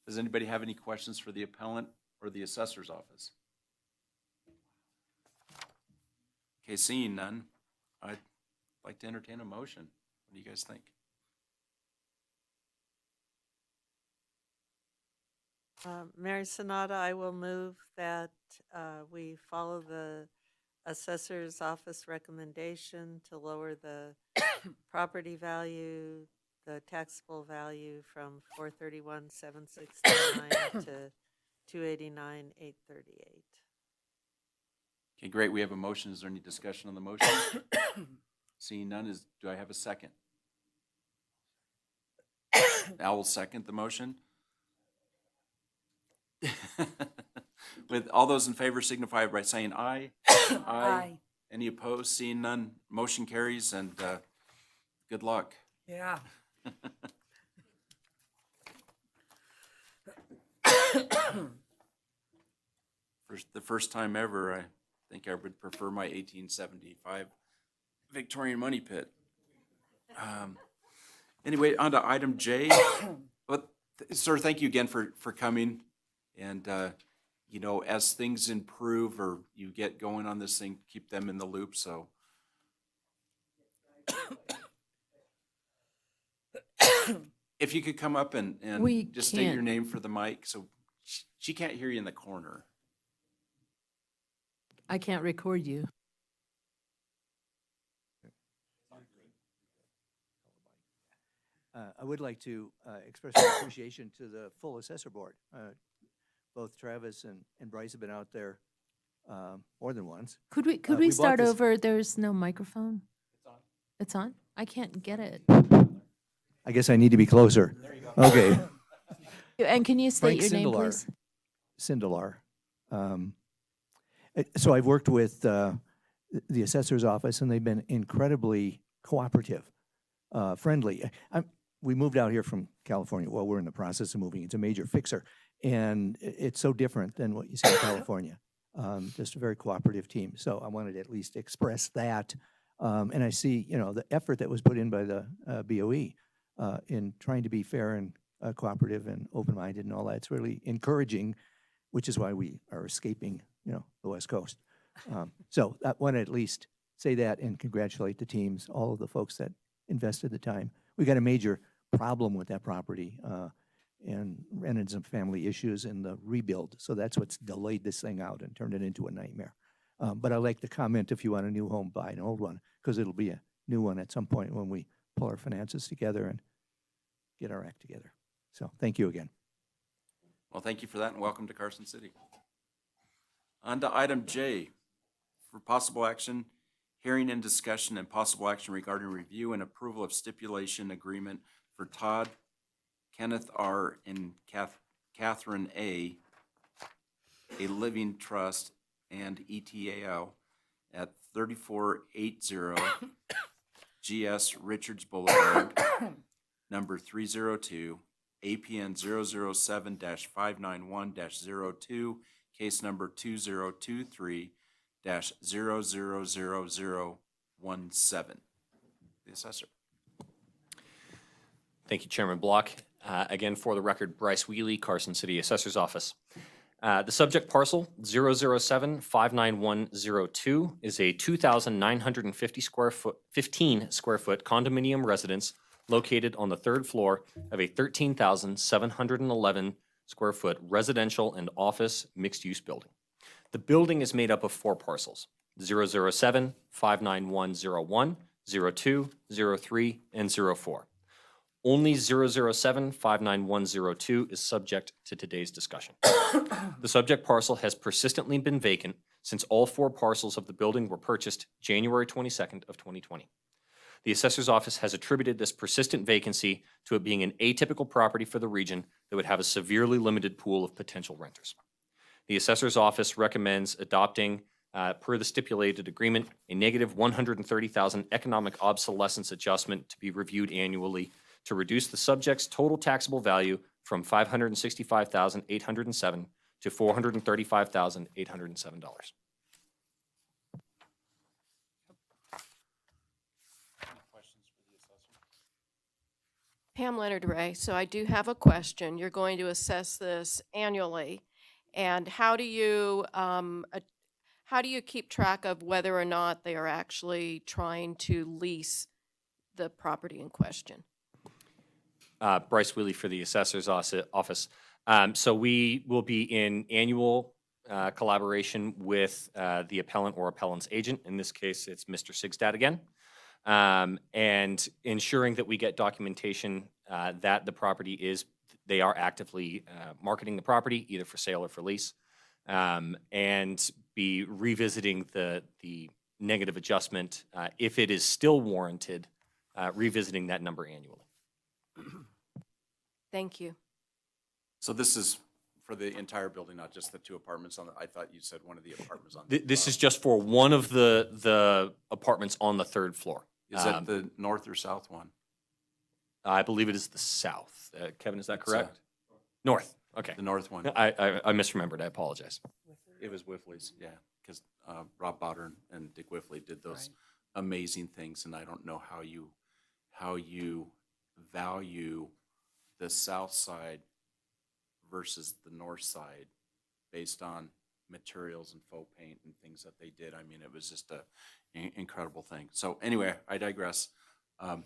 Does anybody have any questions for the appellant or the assessor's office? Okay, seeing none, I'd like to entertain a motion. What do you guys think? Mary Sonata, I will move that we follow the assessor's office recommendation to lower the property value, the taxable value from $431,769 to $289,838. Okay, great. We have a motion. Is there any discussion on the motion? Seeing none, do I have a second? Al will second the motion. With all those in favor signify by saying aye. Aye. Any opposed? Seeing none, motion carries, and good luck. Yeah. For the first time ever, I think I would prefer my 1875 Victorian money pit. Anyway, on to item J. But, sir, thank you again for coming. And, you know, as things improve or you get going on this thing, keep them in the loop, so. If you could come up and We just state your can't. name for the mic, so she can't hear you in the corner. I can't record you. I would like to express my appreciation to the full assessor board. Both Travis and Bryce have been out there more than once. Could we we bought start this- over? There's no microphone. It's on? I can't get it. I guess I need to be closer. Okay. And can you state Frank your name, Sindelar. please? Sindelar. So I've worked with the assessor's office, and they've been incredibly cooperative, friendly. We moved out here from California. Well, we're in the process of moving. It's a major fixer, and it's so different than what you see in California. Just a very cooperative team. So I wanted to at least express that. And I see, you know, the effort that was put in by the BOE in trying to be fair and cooperative and open-minded and all that. It's really encouraging, which is why we are escaping, you know, the West Coast. So I want to at least say that and congratulate the teams, all of the folks that invested the time. We got a major problem with that property and ran into some family issues in the rebuild. So that's what's delayed this thing out and turned it into a nightmare. But I like the comment, if you want a new home, buy an old one, because it'll be a new one at some point when we pull our finances together and get our act together. So thank you again. Well, thank you for that, and welcome to Carson City. On to item J, for possible action, hearing and discussion and possible action regarding review and approval of stipulation agreement for Todd, Kenneth R., and Catherine A. Living Trust and ETAL at 3480 GS Richards Boulevard, number 302, APN 007-591-02, case number 2023-000017. The assessor. Thank you, Chairman Block. Again, for the record, Bryce Wheely, Carson City Assessor's Office. The subject parcel, 007-59102, is a 2,950 15 square foot condominium residence located on the third floor of a 13,711 square foot residential and office mixed-use building. The building is made up of 4 parcels, 007-59101, 02, 03, and 04. Only 007-59102 is subject to today's discussion. The subject parcel has persistently been vacant since all 4 parcels of the building were purchased January 22nd of 2020. The assessor's office has attributed this persistent vacancy to it being an atypical property for the region that would have a severely limited pool of potential renters. The assessor's office recommends adopting, per the stipulated agreement, a negative $130,000 economic obsolescence adjustment to be reviewed annually to reduce the subject's total taxable value from $565,807 to $435,807. Pam Leonard Ray. So I do have a question. You're going to assess this annually, and how do you keep track of whether or not they are actually trying to lease the property in question? Bryce Wheely for the assessor's office. So we will be in annual collaboration with the appellant or appellant's agent. In this case, it's Mr. Sigstad again. And ensuring that we get documentation that the property they are actively marketing the property, either for sale or for lease, and be revisiting the negative adjustment, if it is still warranted, revisiting that number annually. Thank you. So this is for the entire building, not just the 2 apartments on the, I thought you said one of the apartments on. This is just for one of the apartments on the 3rd floor. Is that the north or south one? I believe it is the south. Kevin, is that correct? North. Okay. The north one. I misremembered. I apologize. It was Whiffley's, yeah, because Rob Botter and Dick Whiffley did those amazing things, and I don't know how you value the south side versus the north side based on materials and faux paint and things that they did. I mean, it was just a incredible thing. So anyway, I digress. Would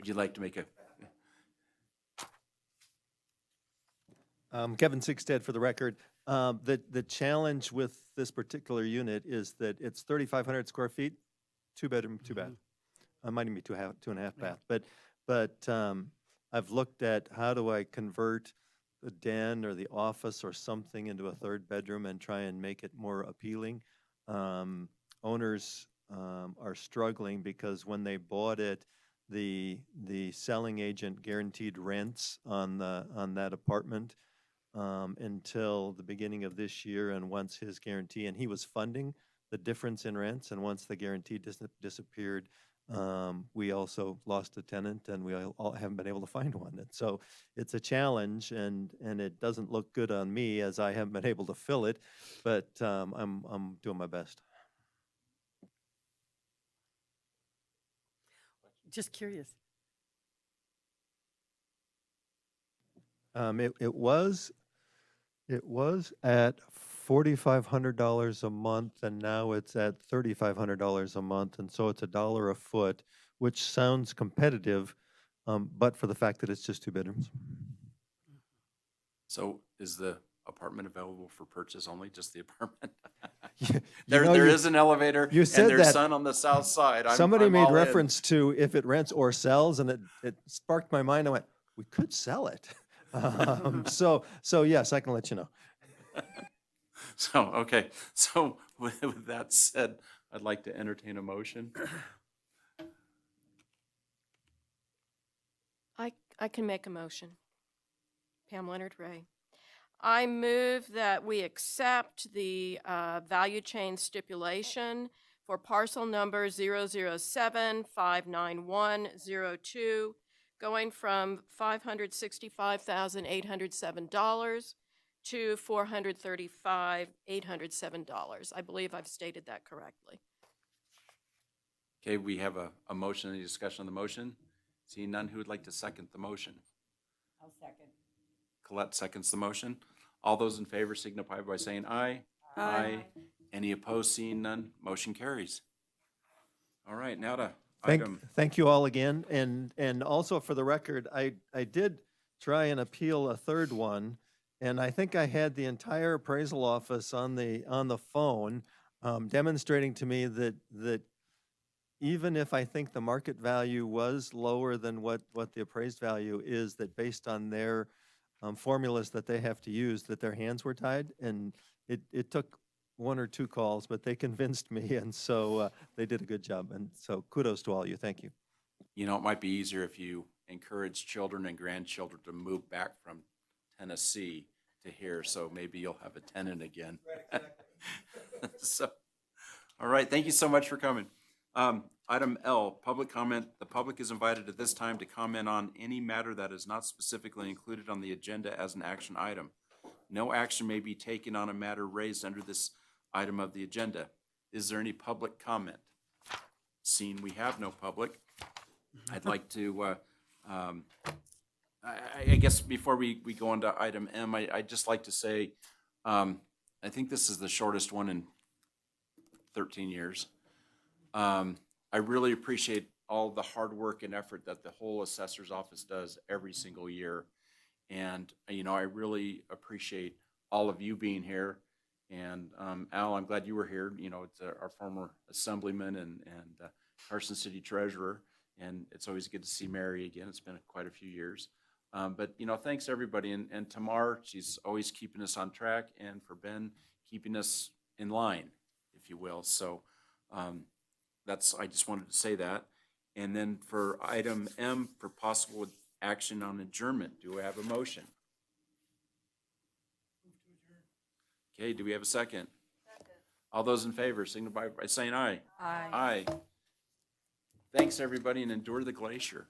you like to make a? Kevin Sigstead for the record. The challenge with this particular unit is that it's 3,500 square feet, 2-bedroom, 2-bath. It might even be 2.5 bath. But I've looked at how do I convert the den or the office or something into a 3rd bedroom and try and make it more appealing. Owners are struggling because when they bought it, the selling agent guaranteed rents on that apartment until the beginning of this year, and once his guarantee, and he was funding the difference in rents, and once the guarantee disappeared, we also lost a tenant, and we all haven't been able to find one. And so it's a challenge, and it doesn't look good on me as I haven't been able to fill it, but I'm doing my best. Just curious. It was at $4,500 a month, and now it's at $3,500 a month, and so it's $1 a foot, which sounds competitive, but for the fact that it's just 2 bedrooms. So is the apartment available for purchase only, just the apartment? You There know, is an elevator, you and said there's that. sun on the south side. Somebody I'm made all in. reference to if it rents or sells, and it sparked my mind. I went, we could sell it. So yes, I can let you know. So, okay, so with that said, I'd like to entertain a motion. I can make a motion. Pam Leonard Ray. I move that we accept the value chain stipulation for parcel number 007-59102, going from $565,807 to $435,807. I believe I've stated that correctly. Okay, we have a motion. Any discussion on the motion? Seeing none, who would like to second the motion? I'll second. Colette seconds the motion. All those in favor signify by saying aye. Aye. Any opposed? Seeing none, motion carries. All right, now to item. Thank you all again, and also for the record, I did try and appeal a 3rd one, and I think I had the entire appraisal office on the phone, demonstrating to me that even if I think the market value was lower than what the appraised value is, that based on their formulas that they have to use, that their hands were tied, and it took 1 or 2 calls, but they convinced me, and so they did a good job, and so kudos to all of you. Thank you. You know, it might be easier if you encourage children and grandchildren to move back from Tennessee to here, so maybe you'll have a tenant again. So, all right, thank you so much for coming. Item L, public comment. The public is invited at this time to comment on any matter that is not specifically included on the agenda as an action item. No action may be taken on a matter raised under this item of the agenda. Is there any public comment? Seeing we have no public, I'd like to, I guess before we go on to item M, I'd just like to say, I think this is the shortest one in 13 years. I really appreciate all the hard work and effort that the whole assessor's office does every single year. And, you know, I really appreciate all of you being here. And Al, I'm glad you were here. You know, it's our former assemblyman and Carson City treasurer. And it's always good to see Mary again. It's been quite a few years. But, you know, thanks everybody. And Tamar, she's always keeping us on track. And for Ben, keeping us in line, if you will. So I just wanted to say that. And then for item M, for possible action on adjournment, do we have a motion? Okay, do we have a second? Second. All those in favor, signify by saying aye. Aye. Aye. Thanks, everybody, and endure the glacier.